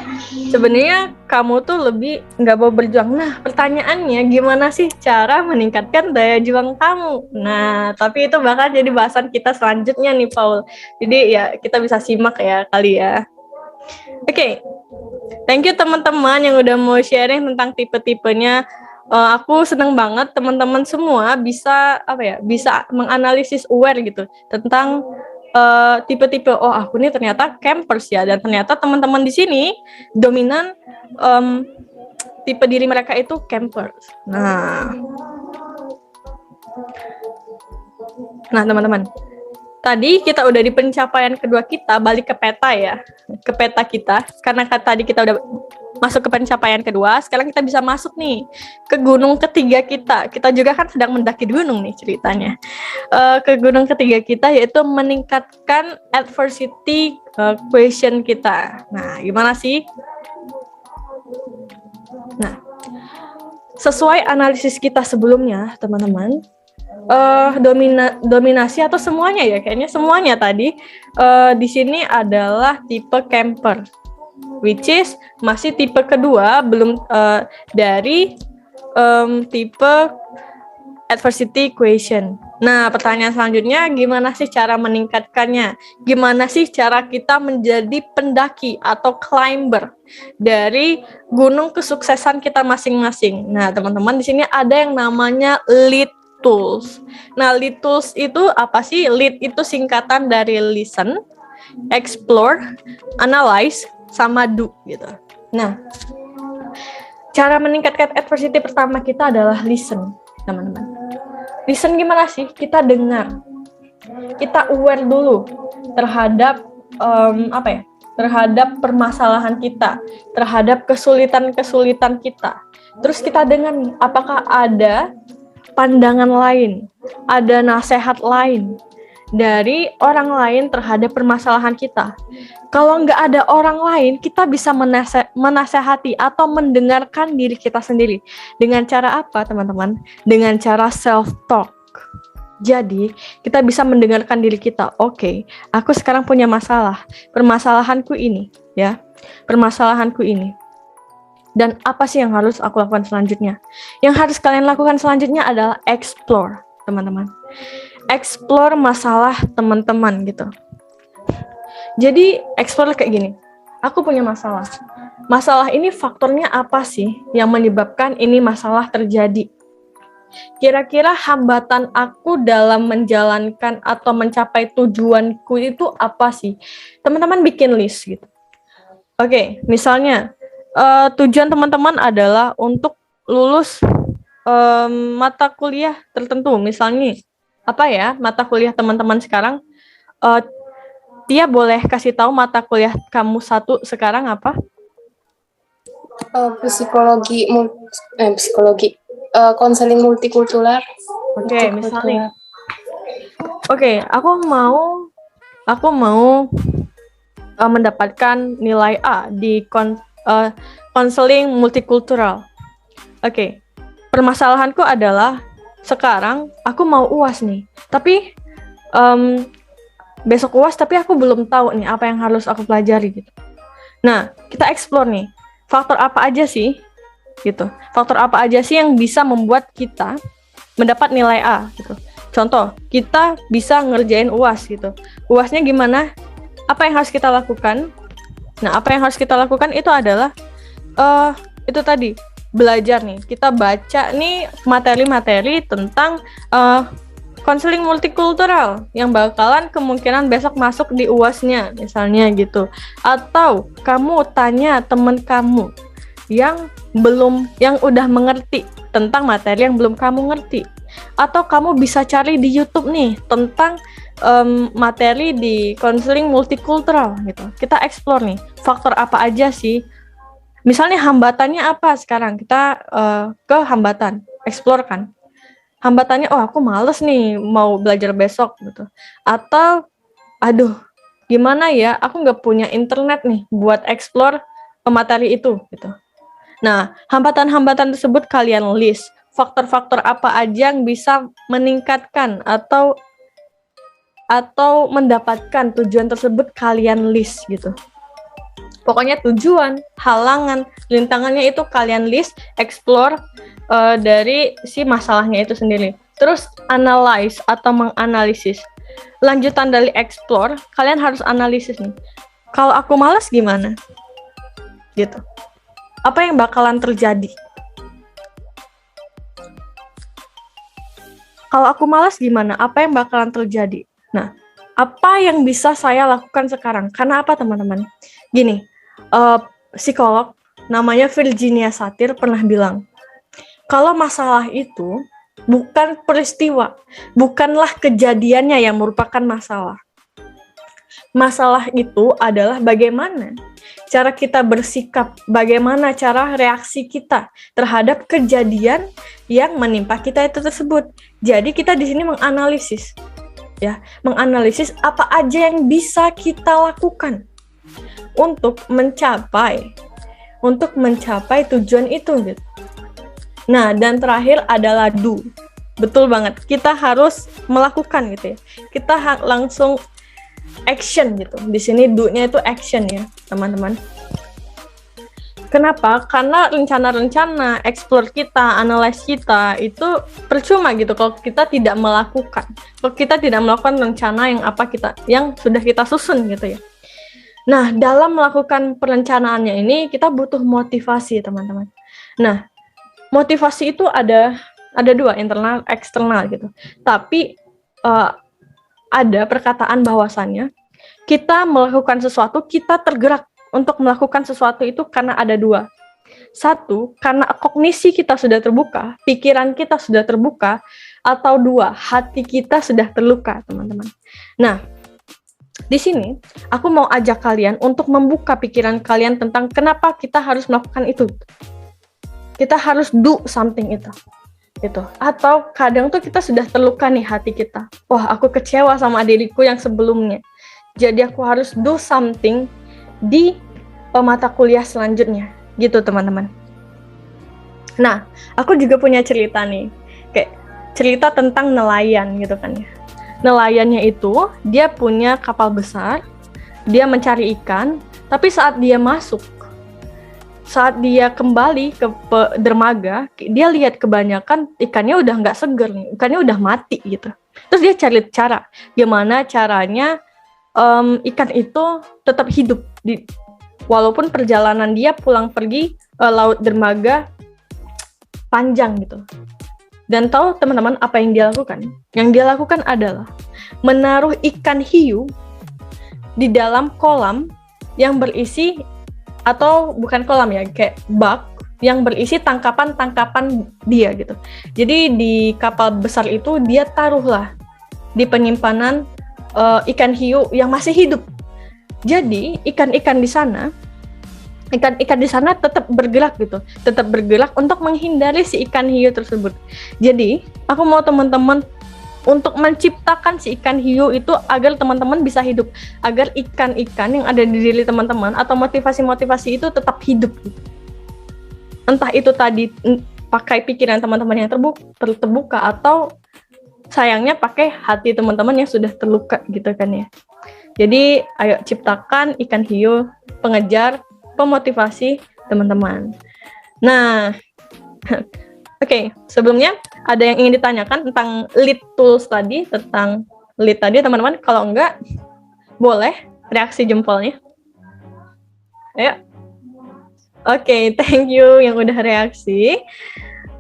sebenarnya kamu tuh lebih nggak mau berjuang. Nah pertanyaannya, gimana sih cara meningkatkan daya juang kamu? Nah tapi itu bakal jadi bahasan kita selanjutnya nih Paul. Jadi ya kita bisa simak ya kali ya. Oke. Thank you teman-teman yang udah mau sharing tentang tipe-tipenya. Aku seneng banget teman-teman semua bisa menganalisis aware gitu tentang tipe-tipe. Oh aku nih ternyata campers ya, dan ternyata teman-teman di sini dominan tipe diri mereka itu campers. Nah teman-teman, tadi kita udah di pencapaian kedua kita, balik ke peta ya, ke peta kita, karena tadi kita udah masuk ke pencapaian kedua, sekarang kita bisa masuk nih ke gunung ketiga kita. Kita juga kan sedang mendaki gunung nih ceritanya. Ke gunung ketiga kita, yaitu meningkatkan adversity question kita. Nah, gimana sih? Nah, sesuai analisis kita sebelumnya, teman-teman, dominasi atau semuanya ya, kayaknya semuanya tadi di sini adalah tipe camper, which is masih tipe kedua, belum dari tipe adversity equation. Nah, pertanyaan selanjutnya, gimana sih cara meningkatkannya? Gimana sih cara kita menjadi pendaki atau climber dari gunung kesuksesan kita masing-masing? Nah, teman-teman, di sini ada yang namanya lead tools. Nah, lead tools itu apa sih? Lead itu singkatan dari listen, explore, analyze, sama do gitu. Nah, cara meningkatkan adversity pertama kita adalah listen, teman-teman. Listen gimana sih? Kita dengar, kita aware dulu terhadap terhadap permasalahan kita, terhadap kesulitan-kesulitan kita. Terus kita dengar nih, apakah ada pandangan lain, ada nasihat lain dari orang lain terhadap permasalahan kita. Kalau nggak ada orang lain, kita bisa menasehati atau mendengarkan diri kita sendiri. Dengan cara apa, teman-teman? Dengan cara self-talk. Jadi, kita bisa mendengarkan diri kita. Oke, aku sekarang punya masalah. Permasalahanku ini, ya. Permasalahanku ini. Dan apa sih yang harus aku lakukan selanjutnya? Yang harus kalian lakukan selanjutnya adalah explore, teman-teman. Explore masalah teman-teman gitu. Jadi explore kayak gini. Aku punya masalah. Masalah ini faktornya apa sih yang menyebabkan ini masalah terjadi? Kira-kira hambatan aku dalam menjalankan atau mencapai tujuanku itu apa sih? Teman-teman bikin list gitu. Oke, misalnya tujuan teman-teman adalah untuk lulus mata kuliah tertentu. Misalnya apa ya mata kuliah teman-teman sekarang? Tia boleh kasih tahu mata kuliah kamu satu sekarang apa? Konseling multikultural. Oke, misalnya. Oke, aku mau mendapatkan nilai A di konseling multikultural. Oke. Permasalahanku adalah sekarang aku mau UAS nih. Tapi besok UAS tapi aku belum tahu nih apa yang harus aku pelajari gitu. Nah, kita explore nih. Faktor apa aja sih? Gitu. Faktor apa aja sih yang bisa membuat kita mendapat nilai A gitu. Contoh, kita bisa ngerjain UAS gitu. UASnya gimana? Apa yang harus kita lakukan? Nah, apa yang harus kita lakukan itu adalah itu tadi, belajar nih. Kita baca nih materi-materi tentang konseling multikultural yang bakalan kemungkinan besok masuk di UASnya misalnya gitu. Atau kamu tanya teman kamu yang udah mengerti tentang materi yang belum kamu ngerti. Atau kamu bisa cari di YouTube nih tentang materi di konseling multikultural gitu. Kita explore nih faktor apa aja sih. Misalnya hambatannya apa sekarang? Kita ke hambatan, explore kan. Hambatannya, aku males nih mau belajar besok gitu. Atau, aduh, gimana ya? Aku nggak punya internet nih buat explore materi itu gitu. Nah, hambatan-hambatan tersebut kalian list. Faktor-faktor apa aja yang bisa meningkatkan atau mendapatkan tujuan tersebut kalian list gitu. Pokoknya tujuan, halangan, rintangannya itu kalian list, explore dari si masalahnya itu sendiri. Terus analyze atau menganalisis. Lanjutan dari explore, kalian harus analisis nih. Kalau aku malas gimana? Gitu. Apa yang bakalan terjadi? Kalau aku malas gimana? Apa yang bakalan terjadi? Nah, apa yang bisa saya lakukan sekarang? Karena apa, teman-teman? Gini, psikolog namanya Virginia Satir pernah bilang, kalau masalah itu bukan peristiwa, bukanlah kejadiannya yang merupakan masalah. Masalah itu adalah bagaimana cara kita bersikap, bagaimana cara reaksi kita terhadap kejadian yang menimpa kita itu tersebut. Jadi kita di sini menganalisis, ya, menganalisis apa aja yang bisa kita lakukan untuk mencapai tujuan itu gitu. Nah, dan terakhir adalah do. Betul banget. Kita harus melakukan gitu ya. Kita langsung action gitu. Di sini do-nya itu action ya, teman-teman. Kenapa? Karena rencana-rencana, explore kita, analyze kita itu percuma gitu kalau kita tidak melakukan. Kalau kita tidak melakukan rencana yang sudah kita susun gitu ya. Nah, dalam melakukan perencanaannya ini kita butuh motivasi, teman-teman. Nah, motivasi itu ada dua, internal, eksternal gitu. Tapi ada perkataan bahwasannya kita melakukan sesuatu, kita tergerak untuk melakukan sesuatu itu karena ada dua. Satu, karena kognisi kita sudah terbuka, pikiran kita sudah terbuka, atau dua, hati kita sudah terluka, teman-teman. Nah, di sini aku mau ajak kalian untuk membuka pikiran kalian tentang kenapa kita harus melakukan itu. Kita harus do something itu. Gitu. Atau kadang tuh kita sudah terluka nih hati kita. Wah, aku kecewa sama diriku yang sebelumnya. Jadi aku harus do something di mata kuliah selanjutnya, gitu teman-teman. Nah, aku juga punya cerita nih, kayak cerita tentang nelayan gitu kan ya. Nelayannya itu, dia punya kapal besar, dia mencari ikan, tapi saat dia kembali ke dermaga, dia lihat kebanyakan ikannya udah nggak seger nih, ikannya udah mati gitu. Terus dia cari cara, gimana caranya ikan itu tetap hidup walaupun perjalanan dia pulang pergi laut dermaga panjang gitu. Dan tahu teman-teman apa yang dia lakukan? Yang dia lakukan adalah menaruh ikan hiu di dalam kolam yang berisi, atau bukan kolam ya, kayak bak yang berisi tangkapan-tangkapan dia gitu. Jadi di kapal besar itu dia taruhlah di penyimpanan ikan hiu yang masih hidup. Jadi ikan-ikan di sana tetap bergerak gitu, tetap bergerak untuk menghindari si ikan hiu tersebut. Jadi aku mau teman-teman untuk menciptakan si ikan hiu itu agar teman-teman bisa hidup, agar ikan-ikan yang ada di diri teman-teman atau motivasi-motivasi itu tetap hidup gitu. Entah itu tadi pakai pikiran teman-teman yang terbuka atau sayangnya pakai hati teman-teman yang sudah terluka gitu kan ya. Jadi ayo ciptakan ikan hiu pengejar, pemotivasi teman-teman. Nah, oke, sebelumnya ada yang ingin ditanyakan tentang lead tools tadi, teman-teman. Kalau enggak, boleh reaksi jempolnya. Ayo. Oke, thank you yang udah reaksi.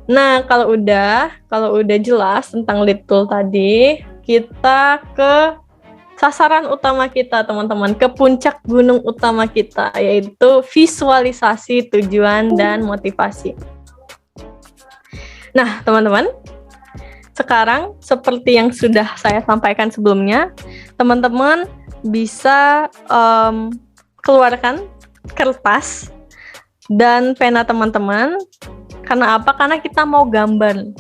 Nah, kalau udah jelas tentang lead tool tadi, kita ke sasaran utama kita, teman-teman, ke puncak gunung utama kita, yaitu visualisasi tujuan dan motivasi. Nah, teman-teman, sekarang seperti yang sudah saya sampaikan sebelumnya, teman-teman bisa keluarkan kertas dan pena teman-teman. Karena apa? Karena kita mau gambar,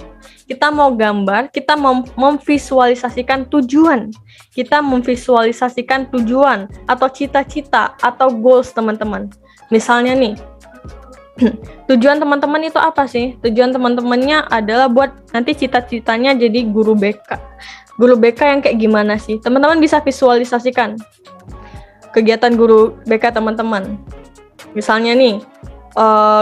kita mau memvisualisasikan tujuan. Kita memvisualisasikan tujuan atau cita-cita atau goals teman-teman. Misalnya nih, tujuan teman-teman itu apa sih? Tujuan teman-temannya adalah buat nanti cita-citanya jadi guru BK. Guru BK yang kayak gimana sih? Teman-teman bisa visualisasikan kegiatan guru BK teman-teman. Misalnya nih,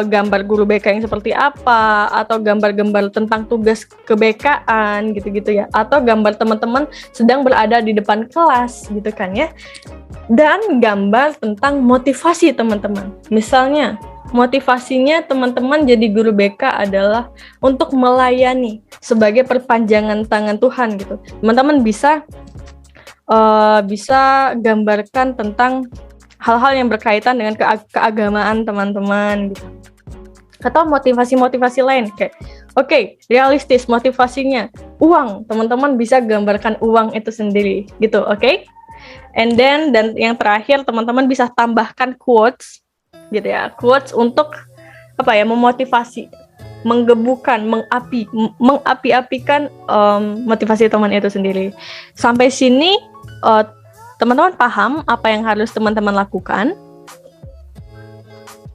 gambar guru BK yang seperti apa, atau gambar-gambar tentang tugas ke-BK-an gitu-gitu ya, atau gambar teman-teman sedang berada di depan kelas gitu kan ya, dan gambar tentang motivasi teman-teman. Misalnya motivasinya teman-teman jadi guru BK adalah untuk melayani sebagai perpanjangan tangan Tuhan gitu. Teman-teman bisa gambarkan tentang hal-hal yang berkaitan dengan keagamaan teman-teman gitu. Atau motivasi-motivasi lain kayak realistis motivasinya uang, teman-teman bisa gambarkan uang itu sendiri gitu, and then dan yang terakhir teman-teman bisa tambahkan quotes gitu ya, quotes untuk memotivasi, menggebukan, mengapi-apikan motivasi teman itu sendiri. Sampai sini teman-teman paham apa yang harus teman-teman lakukan?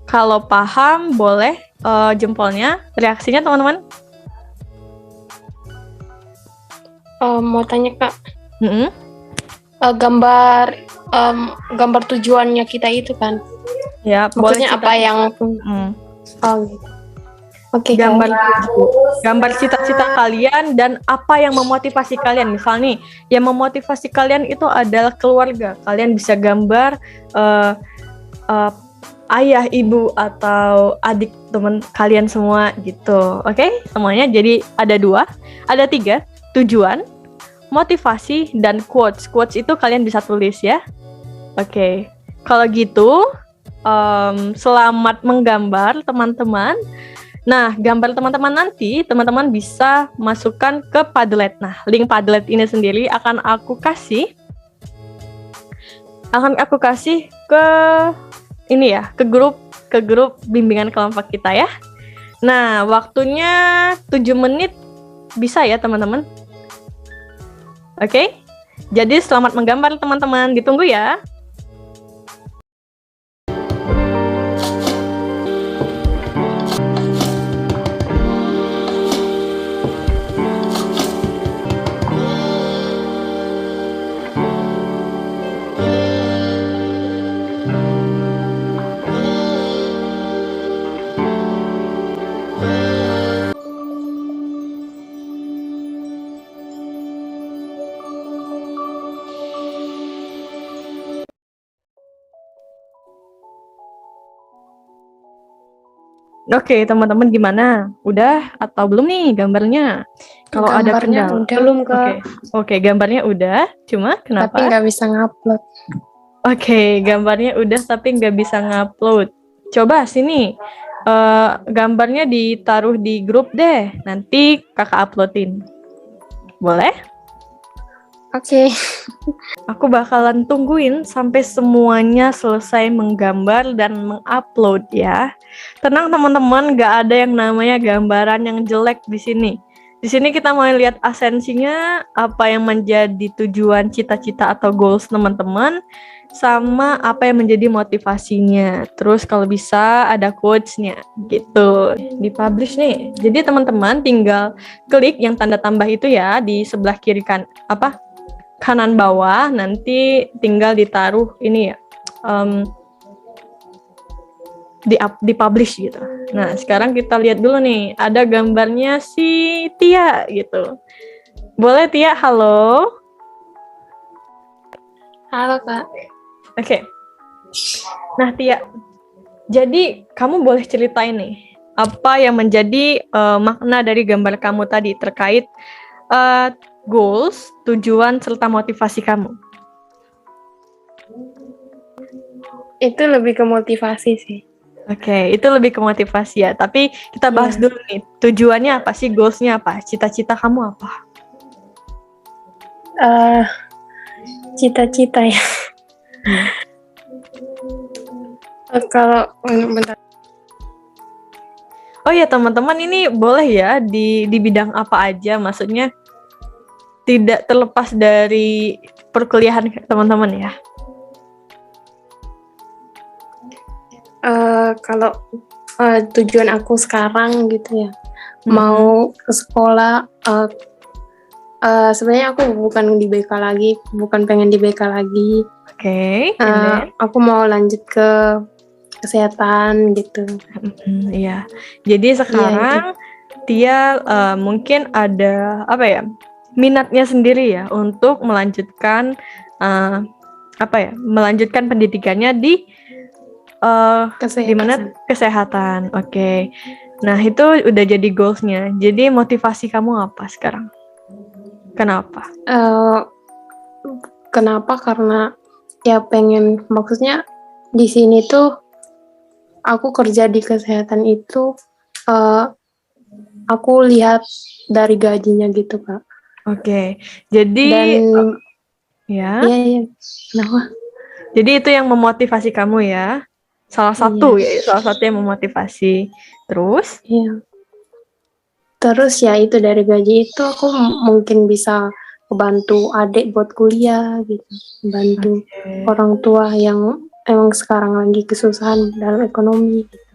Kalau paham, boleh jempolnya, reaksinya teman-teman. Mau tanya Kak, gambar tujuannya kita itu kan, Ya, boleh Maksudnya cita. apa yang Hmm. gitu. Oke, Gambar Kak. gambar cita-cita kalian dan apa yang memotivasi kalian. Misal nih, yang memotivasi kalian itu adalah keluarga. Kalian bisa gambar eh, eh, ayah, ibu, atau adik teman kalian semua gitu. Oke, semuanya. Jadi ada tiga: tujuan, motivasi, dan quotes. Quotes itu kalian bisa tulis ya. Oke, kalau gitu selamat menggambar teman-teman. Nah, gambar teman-teman nanti, teman-teman bisa masukkan ke Padlet. Nah, link Padlet ini sendiri akan aku kasih ke ini ya, ke grup bimbingan kelompok kita ya. Nah, waktunya 7 menit bisa ya, teman-teman. Oke? Jadi selamat menggambar teman-teman, ditunggu ya. Oke, teman-teman gimana? Udah atau belum nih gambarnya? Kalau ada Gambarnya kendala. udah. Belum, Kak. Oke, gambarnya udah. Cuma kenapa? Tapi nggak bisa ngupload. Oke, gambarnya udah tapi nggak bisa ngupload. Coba sini, gambarnya ditaruh di grup deh. Nanti kakak uploadin. Boleh? Oke. Aku bakalan tungguin sampai semuanya selesai menggambar dan mengupload ya. Tenang teman-teman, nggak ada yang namanya gambaran yang jelek di sini. Di sini kita mau lihat esensinya, apa yang menjadi tujuan cita-cita atau goals teman-teman, sama apa yang menjadi motivasinya. Terus kalau bisa ada quotes-nya gitu. Dipublish nih. Jadi teman-teman tinggal klik yang tanda tambah itu ya di sebelah kiri kanan bawah, nanti tinggal ditaruh ini ya, dipublish gitu. Nah, sekarang kita lihat dulu nih, ada gambarnya si Tia gitu. Boleh Tia, halo? Halo, Kak. Oke. Nah Tia, jadi kamu boleh ceritain nih, apa yang menjadi makna dari gambar kamu tadi terkait goals, tujuan, serta motivasi kamu. Itu lebih ke motivasi sih. Oke, itu lebih ke motivasi ya. Tapi kita bahas dulu nih, tujuannya apa sih, goalsnya apa, cita-cita kamu apa? Cita-cita ya. Kalau bentar. Oh ya teman-teman, ini boleh ya di bidang apa aja, maksudnya tidak terlepas dari perkuliahan teman-teman ya. Kalau tujuan aku sekarang gitu ya, mau ke sekolah. Sebenarnya aku bukan di BK lagi, bukan pengen di BK lagi. Oke. Aku mau lanjut ke kesehatan gitu. Iya. Jadi sekarang Tia mungkin ada minatnya sendiri ya untuk melanjutkan melanjutkan pendidikannya di kesehatan. Oke. Nah, itu udah jadi goalsnya. Jadi motivasi kamu apa sekarang? Kenapa? Kenapa? Karena ya pengen, maksudnya di sini tuh aku kerja di kesehatan itu, aku lihat dari gajinya gitu, Kak. Oke. Jadi Iya. Kenapa? Jadi itu yang memotivasi kamu ya? Salah satu yang memotivasi. Terus? Iya. Terus ya itu dari gaji itu aku mungkin bisa membantu adik buat kuliah gitu, membantu orang tua yang emang sekarang lagi kesusahan dalam ekonomi gitu.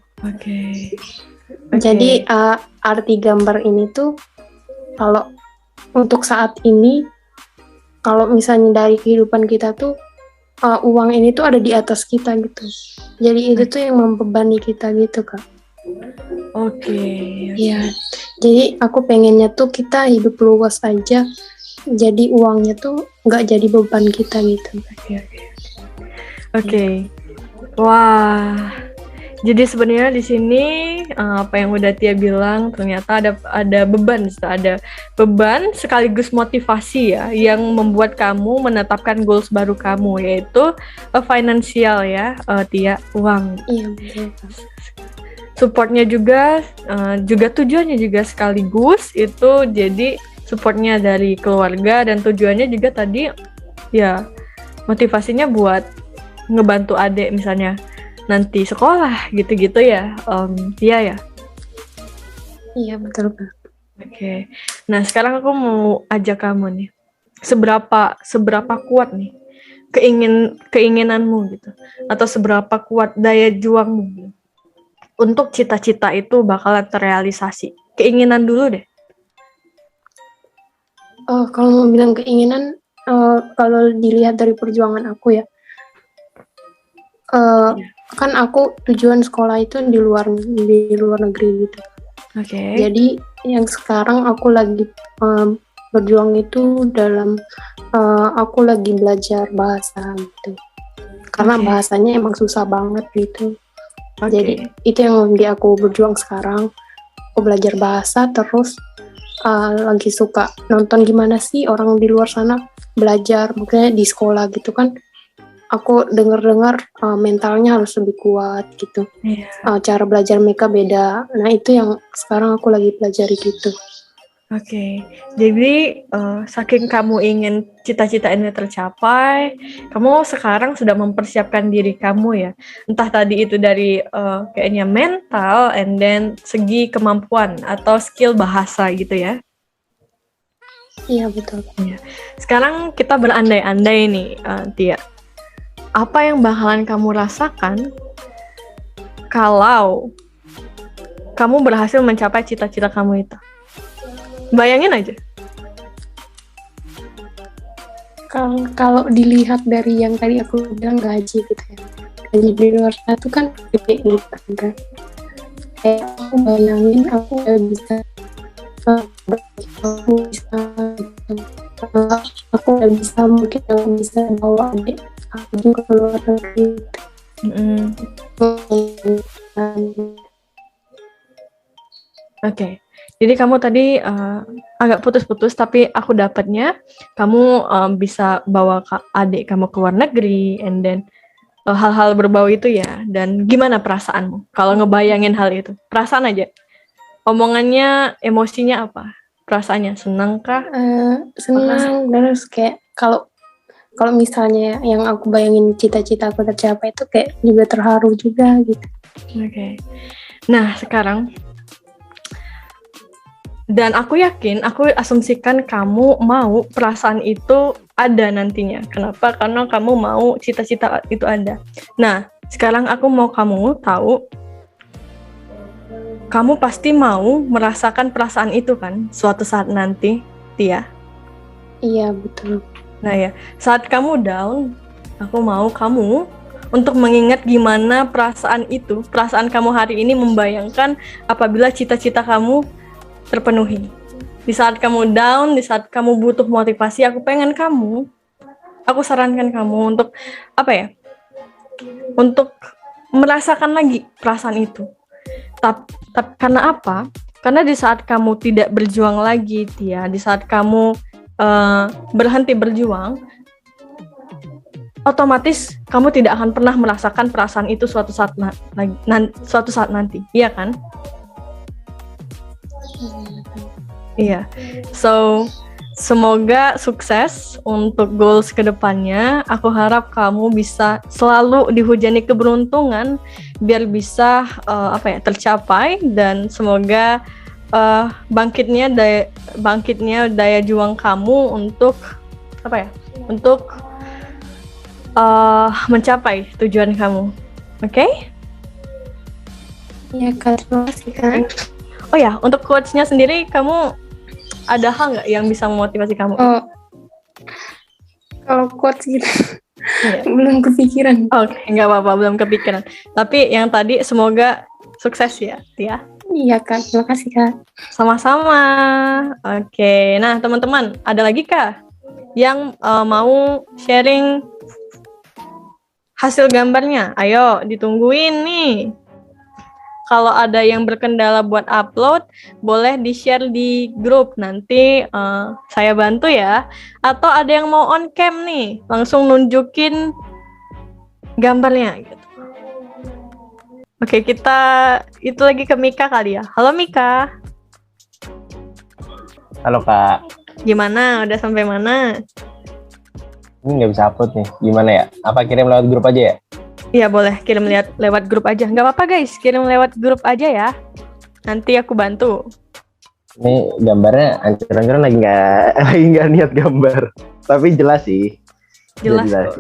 Jadi arti gambar ini tuh, kalau untuk saat ini, kalau misalnya dari kehidupan kita tuh uang ini tuh ada di atas kita gitu. Jadi itu tuh yang membebani kita gitu Kak. Oke. Iya. Jadi aku pengennya tuh kita hidup luas aja. Jadi uangnya tuh nggak jadi beban kita gitu. Oke. Wah. Jadi sebenarnya di sini apa yang udah Tia bilang ternyata ada beban, ada beban sekaligus motivasi ya yang membuat kamu menetapkan goals baru kamu, yaitu finansial ya, Tia, uang. Iya betul. Supportnya juga tujuannya juga sekaligus itu, jadi supportnya dari keluarga dan tujuannya juga tadi ya motivasinya buat ngebantu adik misalnya nanti sekolah gitu-gitu ya, Tia ya. Iya betul Kak. Oke. Nah sekarang aku mau ajak kamu nih, seberapa kuat nih keinginanmu gitu, atau seberapa kuat daya juangmu gitu, untuk cita-cita itu bakalan terrealisasi. Keinginan dulu deh. Kalau mau bilang keinginan, kalau dilihat dari perjuangan aku ya, kan aku tujuan sekolah itu di luar negeri gitu. Oke. Jadi yang sekarang aku lagi berjuang itu dalam aku lagi belajar bahasa gitu. Karena Oke. bahasanya emang susah banget gitu. Oke. Jadi itu yang di aku berjuang sekarang. Aku belajar bahasa terus lagi suka nonton gimana sih orang di luar sana belajar, makanya di sekolah gitu kan. Aku dengar mentalnya harus lebih kuat gitu. Iya. Cara belajar mereka beda. Nah itu yang sekarang aku lagi pelajari gitu. Oke, jadi saking kamu ingin cita-cita ini tercapai, kamu sekarang sudah mempersiapkan diri kamu ya. Entah tadi itu dari kayaknya mental, and then segi kemampuan atau skill bahasa gitu ya. Iya betul. Sekarang kita berandai-andai nih, Tia. Apa yang bakalan kamu rasakan kalau kamu berhasil mencapai cita-cita kamu itu? Bayangin aja. Kalau dilihat dari yang tadi aku bilang gaji gitu ya, gaji di luar sana tuh kan gede gitu kan. Kayak aku bayangin aku udah bisa mungkin aku bisa bawa adik aku juga keluar negeri. Oke. Jadi kamu tadi agak putus-putus, tapi aku dapatnya kamu bisa bawa adik kamu ke luar negeri, and then hal-hal berbau itu ya. Dan gimana perasaanmu kalau ngebayangin hal itu? Perasaan aja. Omongannya, emosinya apa? Perasaannya senang kah? Senang, terus kayak kalau misalnya yang aku bayangin cita-cita aku tercapai itu kayak juga terharu juga gitu. Oke. Nah sekarang, dan aku yakin, aku asumsikan kamu mau perasaan itu ada nantinya. Kenapa? Karena kamu mau cita-cita itu ada. Nah, sekarang aku mau kamu tahu, kamu pasti mau merasakan perasaan itu kan, suatu saat nanti, Tia? Iya, betul. Nah ya, saat kamu down, aku mau kamu untuk mengingat gimana perasaan itu, perasaan kamu hari ini membayangkan apabila cita-cita kamu terpenuhi. Di saat kamu down, di saat kamu butuh motivasi, aku sarankan kamu untuk apa ya? Untuk merasakan lagi perasaan itu. Tapi karena apa? Karena di saat kamu tidak berjuang lagi, Tia, di saat kamu berhenti berjuang, otomatis kamu tidak akan pernah merasakan perasaan itu suatu saat nanti, iya kan? Iya, so semoga sukses untuk goals kedepannya. Aku harap kamu bisa selalu dihujani keberuntungan biar bisa tercapai, dan semoga bangkitnya daya juang kamu untuk untuk mencapai tujuan kamu. Oke? Ya, terima kasih kan. Oh ya, untuk quotes-nya sendiri kamu ada hal nggak yang bisa memotivasi kamu? Kalau quotes gitu Iya. Belum kepikiran. Oke, nggak apa-apa, belum kepikiran. Tapi yang tadi semoga sukses ya, Tia. Iya Kak, terima kasih Kak. Sama-sama. Oke, nah teman-teman, ada lagi Kak yang mau sharing hasil gambarnya? Ayo, ditungguin nih. Kalau ada yang berkendala buat upload, boleh di-share di grup. Nanti saya bantu ya. Atau ada yang mau on cam nih, langsung nunjukin gambarnya gitu. Oke, kita itu lagi ke Mika kali ya. Halo Mika. Halo Kak, Gimana? Udah sampai mana? ini nggak bisa upload nih. Gimana ya? Apa kirim lewat grup aja ya? Iya boleh, kirim lewat grup aja. Nggak apa-apa guys, kirim lewat grup aja ya. Nanti aku bantu. Ini gambarnya ancur-ancuran lagi nggak niat gambar. Tapi jelas sih. Jelas Udah kok.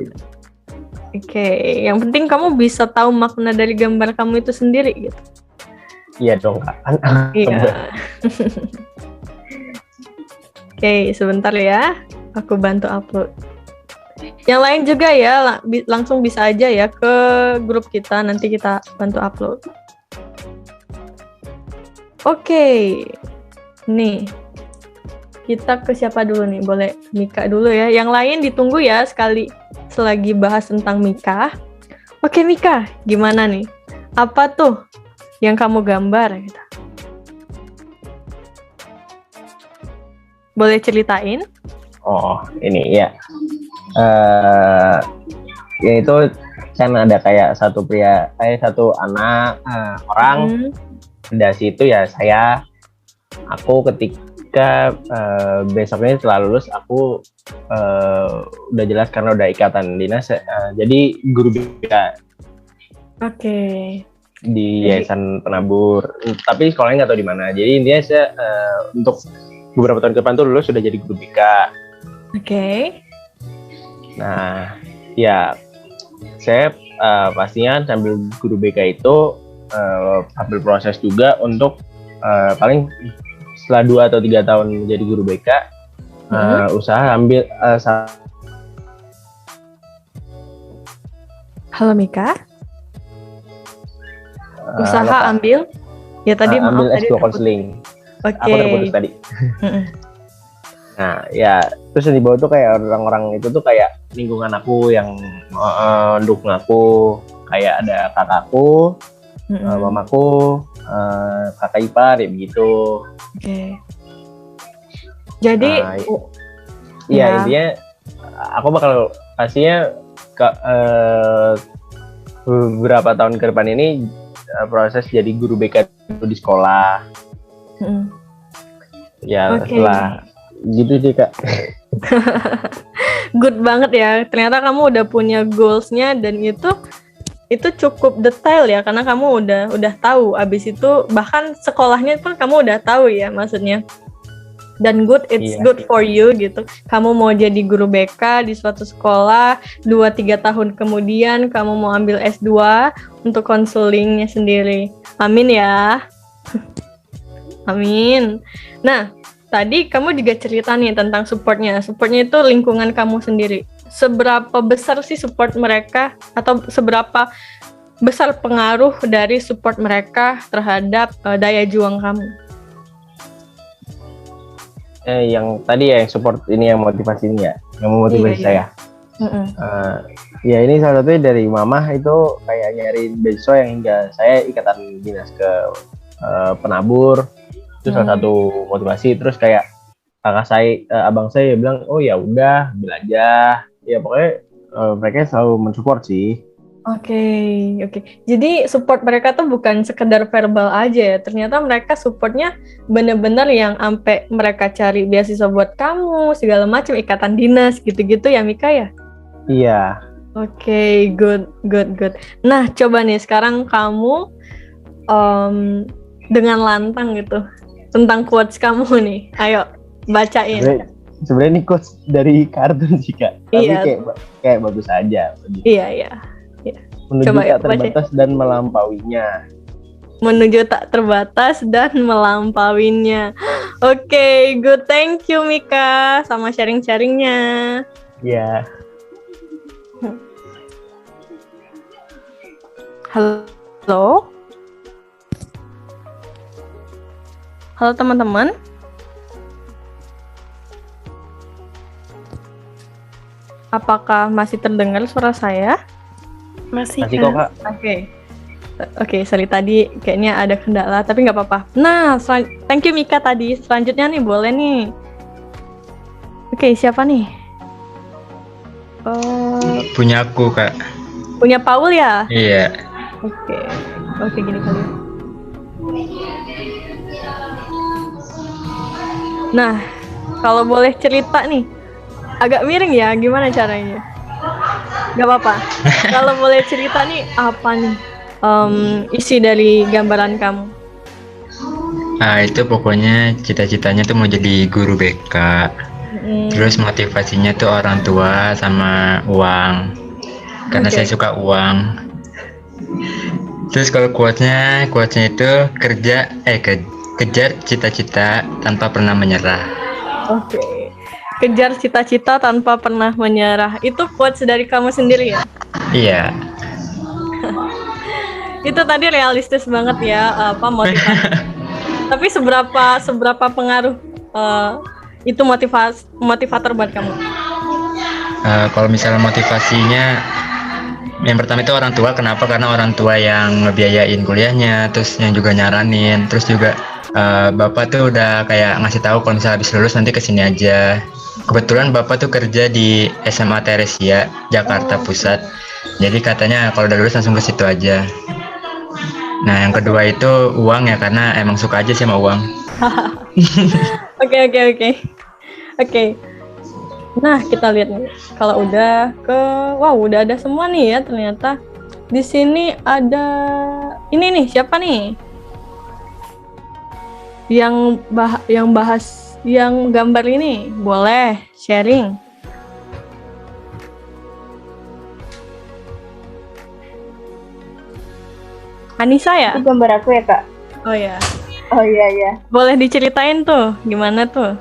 Oke, yang penting kamu bisa tahu makna dari gambar kamu itu sendiri gitu. Iya dong Kak. Iya. Oke, sebentar ya. Aku bantu upload. Yang lain juga ya, langsung bisa aja ya ke grup kita. Nanti kita bantu upload. Oke. Nih. Kita ke siapa dulu nih? Boleh Mika dulu ya. Yang lain ditunggu ya sekali selagi bahas tentang Mika. Oke Mika, gimana nih? Apa tuh yang kamu gambar gitu? Boleh ceritain? Oh, ini ya. Ya itu kan ada kayak satu anak orang. Dari situ ya aku ketika besoknya setelah lulus aku udah jelas karena udah ikatan dinas, jadi guru BK Oke. di Yayasan Penabur, tapi sekolahnya nggak tahu di mana. Jadi intinya saya untuk beberapa tahun ke depan tuh lulus sudah jadi guru BK. Oke. Nah, ya saya pastinya sambil guru BK itu ambil proses juga untuk paling setelah 2 atau 3 tahun menjadi guru BK, usaha ambil Halo Mika. Usaha ambil? Ya tadi ambil maaf, S2 konseling. Oke. Aku terputus tadi. Nah, ya terus yang di bawah tuh kayak orang-orang itu tuh kayak lingkungan aku yang mendukung aku, kayak ada kakakku, mamaku, kakak ipar ya begitu. Oke. Jadi iya intinya aku bakal pastinya beberapa tahun ke depan ini proses jadi guru BK di sekolah. Ya setelah gitu sih Kak. Good banget ya. Ternyata kamu udah punya goals-nya dan itu cukup detail ya, karena kamu udah tahu. Abis itu bahkan sekolahnya pun kamu udah tahu ya maksudnya. Dan it's good for you gitu. Kamu mau jadi guru BK di suatu sekolah, 2-3 tahun kemudian kamu mau ambil S2 untuk konselingnya sendiri. Amin ya. Amin. Nah, tadi kamu juga cerita nih tentang supportnya. Supportnya itu lingkungan kamu sendiri. Seberapa besar sih support mereka, atau seberapa besar pengaruh dari support mereka terhadap daya juang kamu? Yang tadi ya, yang support ini, yang motivasinya, yang memotivasi saya. Ya ini salah satunya dari mama, itu kayak nyari beasiswa yang hingga saya ikatan dinas ke Penabur. Itu salah satu motivasi. Terus kayak abang saya bilang, oh ya udah ambil aja. Ya pokoknya mereka selalu mensupport sih. Oke. Jadi support mereka tuh bukan sekedar verbal aja ya. Ternyata mereka supportnya bener-bener yang sampai mereka cari beasiswa buat kamu, segala macam, ikatan dinas gitu-gitu ya Mika ya? Iya. Oke, good. Nah, coba nih sekarang kamu dengan lantang gitu tentang quotes kamu nih. Ayo bacain. Sebenarnya ini quotes dari kartun sih Kak. Tapi kayak bagus aja. Iya. Menuju Coba tak terbatas dan melampauinya. Menuju tak terbatas dan melampauinya. Oke, good. Thank you Mika sama sharing-sharingnya. Iya. Halo? Halo teman-teman? Apakah masih terdengar suara saya? Masih Masih kok, Kak. Oke, sorry tadi kayaknya ada kendala, tapi nggak apa-apa. Nah, thank you Mika tadi. Selanjutnya nih, boleh nih. Oke, siapa nih? Punya aku, Kak. Punya Paul ya? Iya. Oke, gini kali ya. Nah, kalau boleh cerita nih, agak miring ya, gimana caranya? Gak apa-apa. Kalau boleh cerita nih, apa nih isi dari gambaran kamu? Nah, itu pokoknya cita-citanya tuh mau jadi guru BK. Terus motivasinya tuh orang tua sama uang. Karena saya suka uang. Terus kalau quotes-nya itu kejar cita-cita tanpa pernah menyerah. Oke. Kejar cita-cita tanpa pernah menyerah. Itu quotes dari kamu sendiri ya? Iya. Itu tadi realistis banget ya, motivasi. Tapi seberapa pengaruh itu motivator buat kamu? Kalau misalnya motivasinya, yang pertama itu orang tua. Kenapa? Karena orang tua yang ngebiayain kuliahnya, terus yang juga nyaranin, terus juga bapak tuh udah kayak ngasih tahu kalau misalnya habis lulus nanti kesini aja. Kebetulan bapak tuh kerja di SMA Teresia, Jakarta Pusat. Jadi katanya kalau udah lulus langsung ke situ aja. Nah, yang kedua itu uang ya, karena emang suka aja sih sama uang. Oke. Nah, kita lihat nih. Kalau udah udah ada semua nih ya ternyata. Di sini ada ini nih, siapa nih? Yang gambar ini, boleh sharing. Anissa ya? Itu gambar aku ya, Kak? Oh ya. Oh iya. Boleh diceritain tuh, gimana tuh?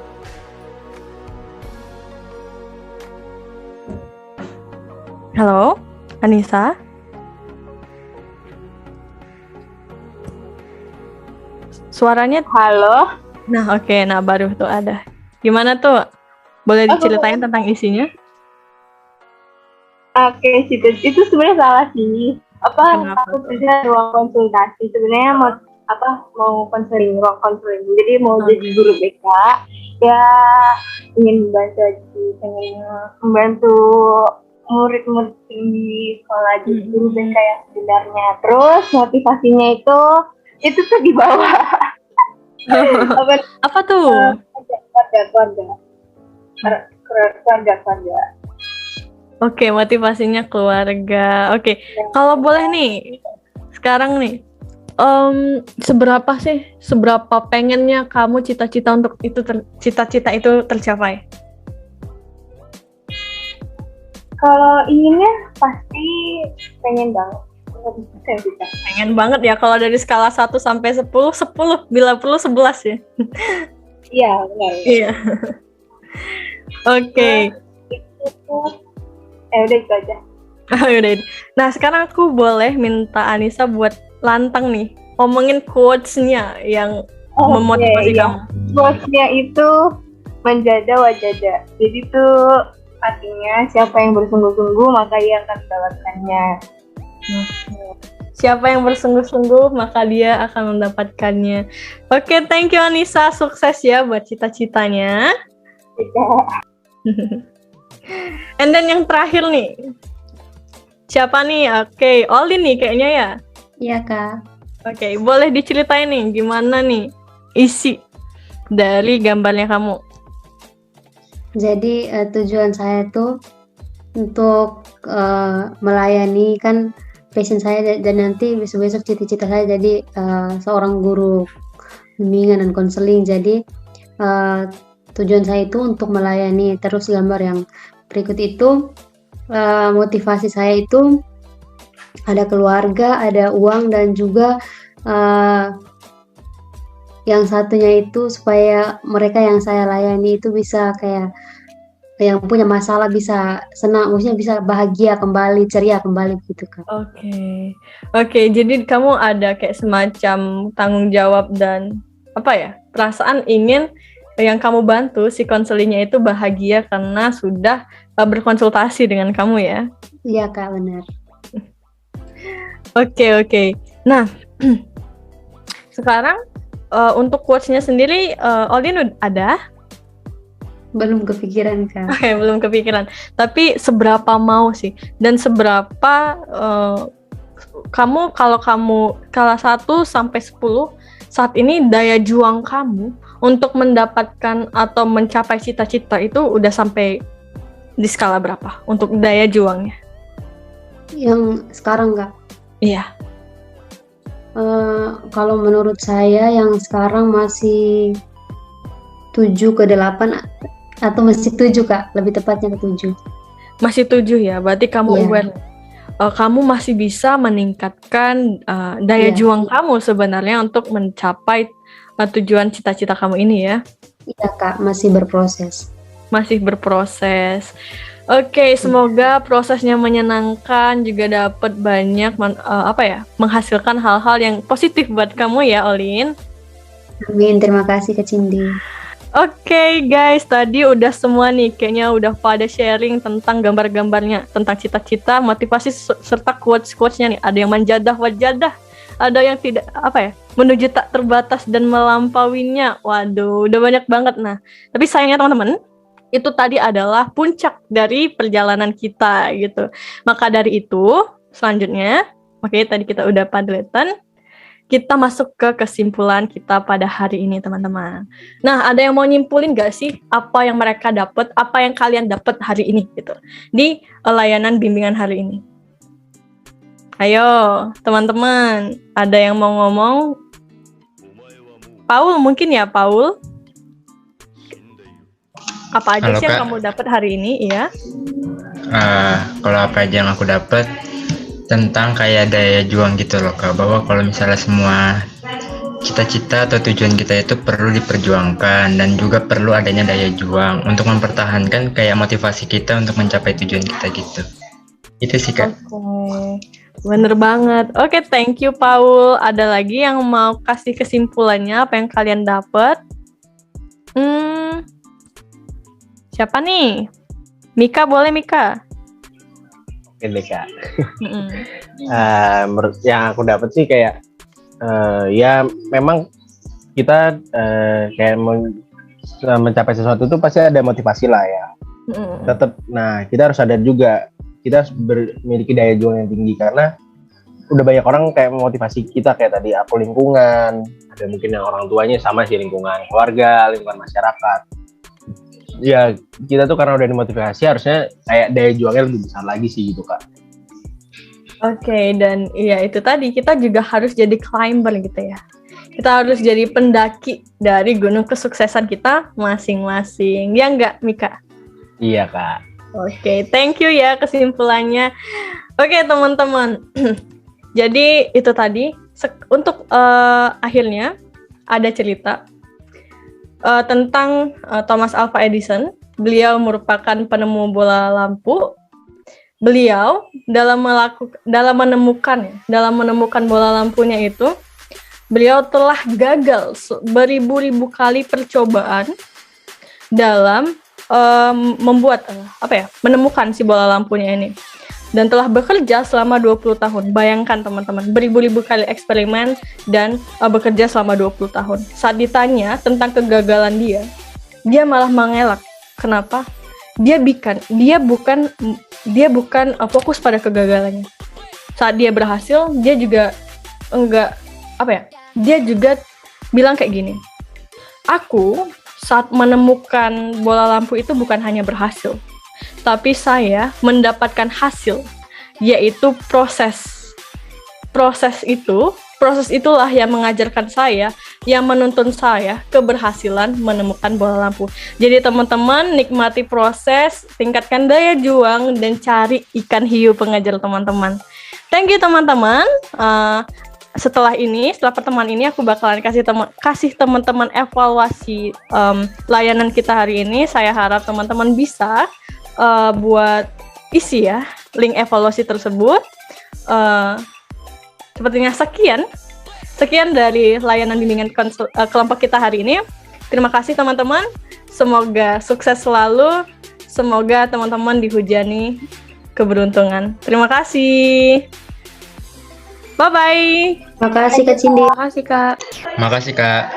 Halo, Anissa? Suaranya? Halo? Nah, oke. Nah, baru tuh ada. Gimana tuh? Boleh diceritain tentang isinya? Oke, itu sebenarnya salah sih. Kenapa? Aku kerja ruang konsultasi. Sebenarnya mau konseling, ruang konseling. Jadi mau jadi guru BK. Ya, ingin membantu murid-murid di sekolah jadi guru BK yang sebenarnya. Terus motivasinya itu tuh di bawah. Apa tuh? Keluarga. Oke, motivasinya keluarga. Oke, kalau boleh nih, sekarang nih, seberapa pengennya kamu cita-cita itu tercapai? Kalau inginnya pasti pengen banget. Pengen banget ya, kalau dari skala 1 sampai 10, bila perlu 11 ya. Iya, benar. Iya. Oke. Udah itu aja. Udah. Nah, sekarang aku boleh minta Anissa buat lantang nih, ngomongin quotes-nya yang memotivasi kamu. Quotes-nya itu menjada wajada. Jadi tuh artinya siapa yang bersungguh-sungguh maka ia akan mendapatkannya. Siapa yang bersungguh-sungguh maka dia akan mendapatkannya. Oke, thank you Anissa, sukses ya buat cita-citanya. And then yang terakhir nih, siapa nih? Oke, Olin nih kayaknya ya. Iya, Kak. Oke, boleh diceritain nih gimana nih isi dari gambarnya kamu? Jadi tujuan saya tuh untuk melayani, kan passion saya, dan nanti besok-besok cita-cita saya jadi seorang guru bimbingan dan konseling. Jadi tujuan saya itu untuk melayani. Terus gambar yang berikut itu motivasi saya itu ada keluarga, ada uang, dan juga yang satunya itu supaya mereka yang saya layani itu bisa kayak yang punya masalah bisa senang, maksudnya bisa bahagia kembali, ceria kembali gitu Kak. Oke, jadi kamu ada kayak semacam tanggung jawab dan perasaan ingin yang kamu bantu si konselingnya itu bahagia karena sudah berkonsultasi dengan kamu ya. Iya Kak, benar. Oke. Nah, sekarang untuk quotes-nya sendiri, Olin ada? Belum kepikiran Kak. Oke, belum kepikiran. Tapi seberapa mau sih? Dan seberapa kalau kamu skala 1 sampai 10 saat ini daya juang kamu untuk mendapatkan atau mencapai cita-cita itu udah sampai di skala berapa untuk daya juangnya? Yang sekarang Kak? Iya. Kalau menurut saya yang sekarang masih 7 ke 8 atau masih 7 Kak, lebih tepatnya ke 7. Masih 7 ya, berarti kamu aware. Kamu masih bisa meningkatkan daya juang kamu sebenarnya untuk mencapai tujuan cita-cita kamu ini ya. Iya Kak, masih berproses. Oke, semoga prosesnya menyenangkan, juga dapat banyak menghasilkan hal-hal yang positif buat kamu ya, Olin. Amin, terima kasih Kak Cindy. Oke guys, tadi udah semua nih, kayaknya udah pada sharing tentang gambar-gambarnya, tentang cita-cita, motivasi, serta quotes-quotesnya nih. Ada yang manjadah wajadah, ada yang tidak menuju tak terbatas dan melampauinya. Waduh, udah banyak banget. Nah, tapi sayangnya teman-teman, itu tadi adalah puncak dari perjalanan kita gitu. Maka dari itu, selanjutnya, tadi kita udah padletan, kita masuk ke kesimpulan kita pada hari ini teman-teman. Nah, ada yang mau nyimpulin gak sih apa yang mereka dapat, apa yang kalian dapat hari ini gitu di layanan bimbingan hari ini? Ayo teman-teman, ada yang mau ngomong? Paul mungkin ya, Paul? Apa aja sih yang kamu dapat hari ini? Iya. Kalau apa aja yang aku dapat tentang kayak daya juang gitu loh Kak, bahwa kalau misalnya semua cita-cita atau tujuan kita itu perlu diperjuangkan dan juga perlu adanya daya juang untuk mempertahankan kayak motivasi kita untuk mencapai tujuan kita gitu. Itu sih Kak. Oke, bener banget. Oke, thank you Paul. Ada lagi yang mau kasih kesimpulannya apa yang kalian dapat? Siapa nih? Mika, boleh Mika? Oke deh Kak. Menurut yang aku dapat sih kayak ya memang kita kayak mencapai sesuatu itu pasti ada motivasi lah ya. Tetap, nah kita harus sadar juga kita harus memiliki daya juang yang tinggi karena udah banyak orang kayak memotivasi kita kayak tadi aku lingkungan, ada mungkin yang orang tuanya sama sih lingkungan keluarga, lingkungan masyarakat. Ya kita tuh karena udah dimotivasi harusnya kayak daya juangnya lebih besar lagi sih gitu Kak. Oke, dan iya itu tadi kita juga harus jadi climber gitu ya. Kita harus jadi pendaki dari gunung kesuksesan kita masing-masing. Ya enggak Mika? Iya Kak. Oke, thank you ya kesimpulannya. Oke teman-teman, jadi itu tadi untuk akhirnya ada cerita tentang Thomas Alva Edison. Beliau merupakan penemu bola lampu. Beliau dalam menemukan bola lampunya itu, beliau telah gagal beribu-ribu kali percobaan dalam menemukan si bola lampunya ini. Dan telah bekerja selama 20 tahun. Bayangkan teman-teman, beribu-ribu kali eksperimen dan bekerja selama 20 tahun. Saat ditanya tentang kegagalan dia malah mengelak. Kenapa? Dia bukan fokus pada kegagalannya. Saat dia berhasil, dia juga dia juga bilang kayak gini. Aku saat menemukan bola lampu itu bukan hanya berhasil, tapi saya mendapatkan hasil, yaitu proses. Proses itulah yang mengajarkan saya, yang menuntun saya keberhasilan menemukan bola lampu. Jadi teman-teman, nikmati proses, tingkatkan daya juang, dan cari ikan hiu pengajar teman-teman. Thank you teman-teman. setelah pertemuan ini aku bakalan kasih teman-teman evaluasi layanan kita hari ini. Saya harap teman-teman bisa buat isi ya link evaluasi tersebut. Sepertinya sekian dari layanan bimbingan kelompok kita hari ini. Terima kasih teman-teman. Semoga sukses selalu. Semoga teman-teman dihujani keberuntungan. Terima kasih. Bye-bye. Makasih Kak Cindy. Terima kasih Kak. Makasih Kak.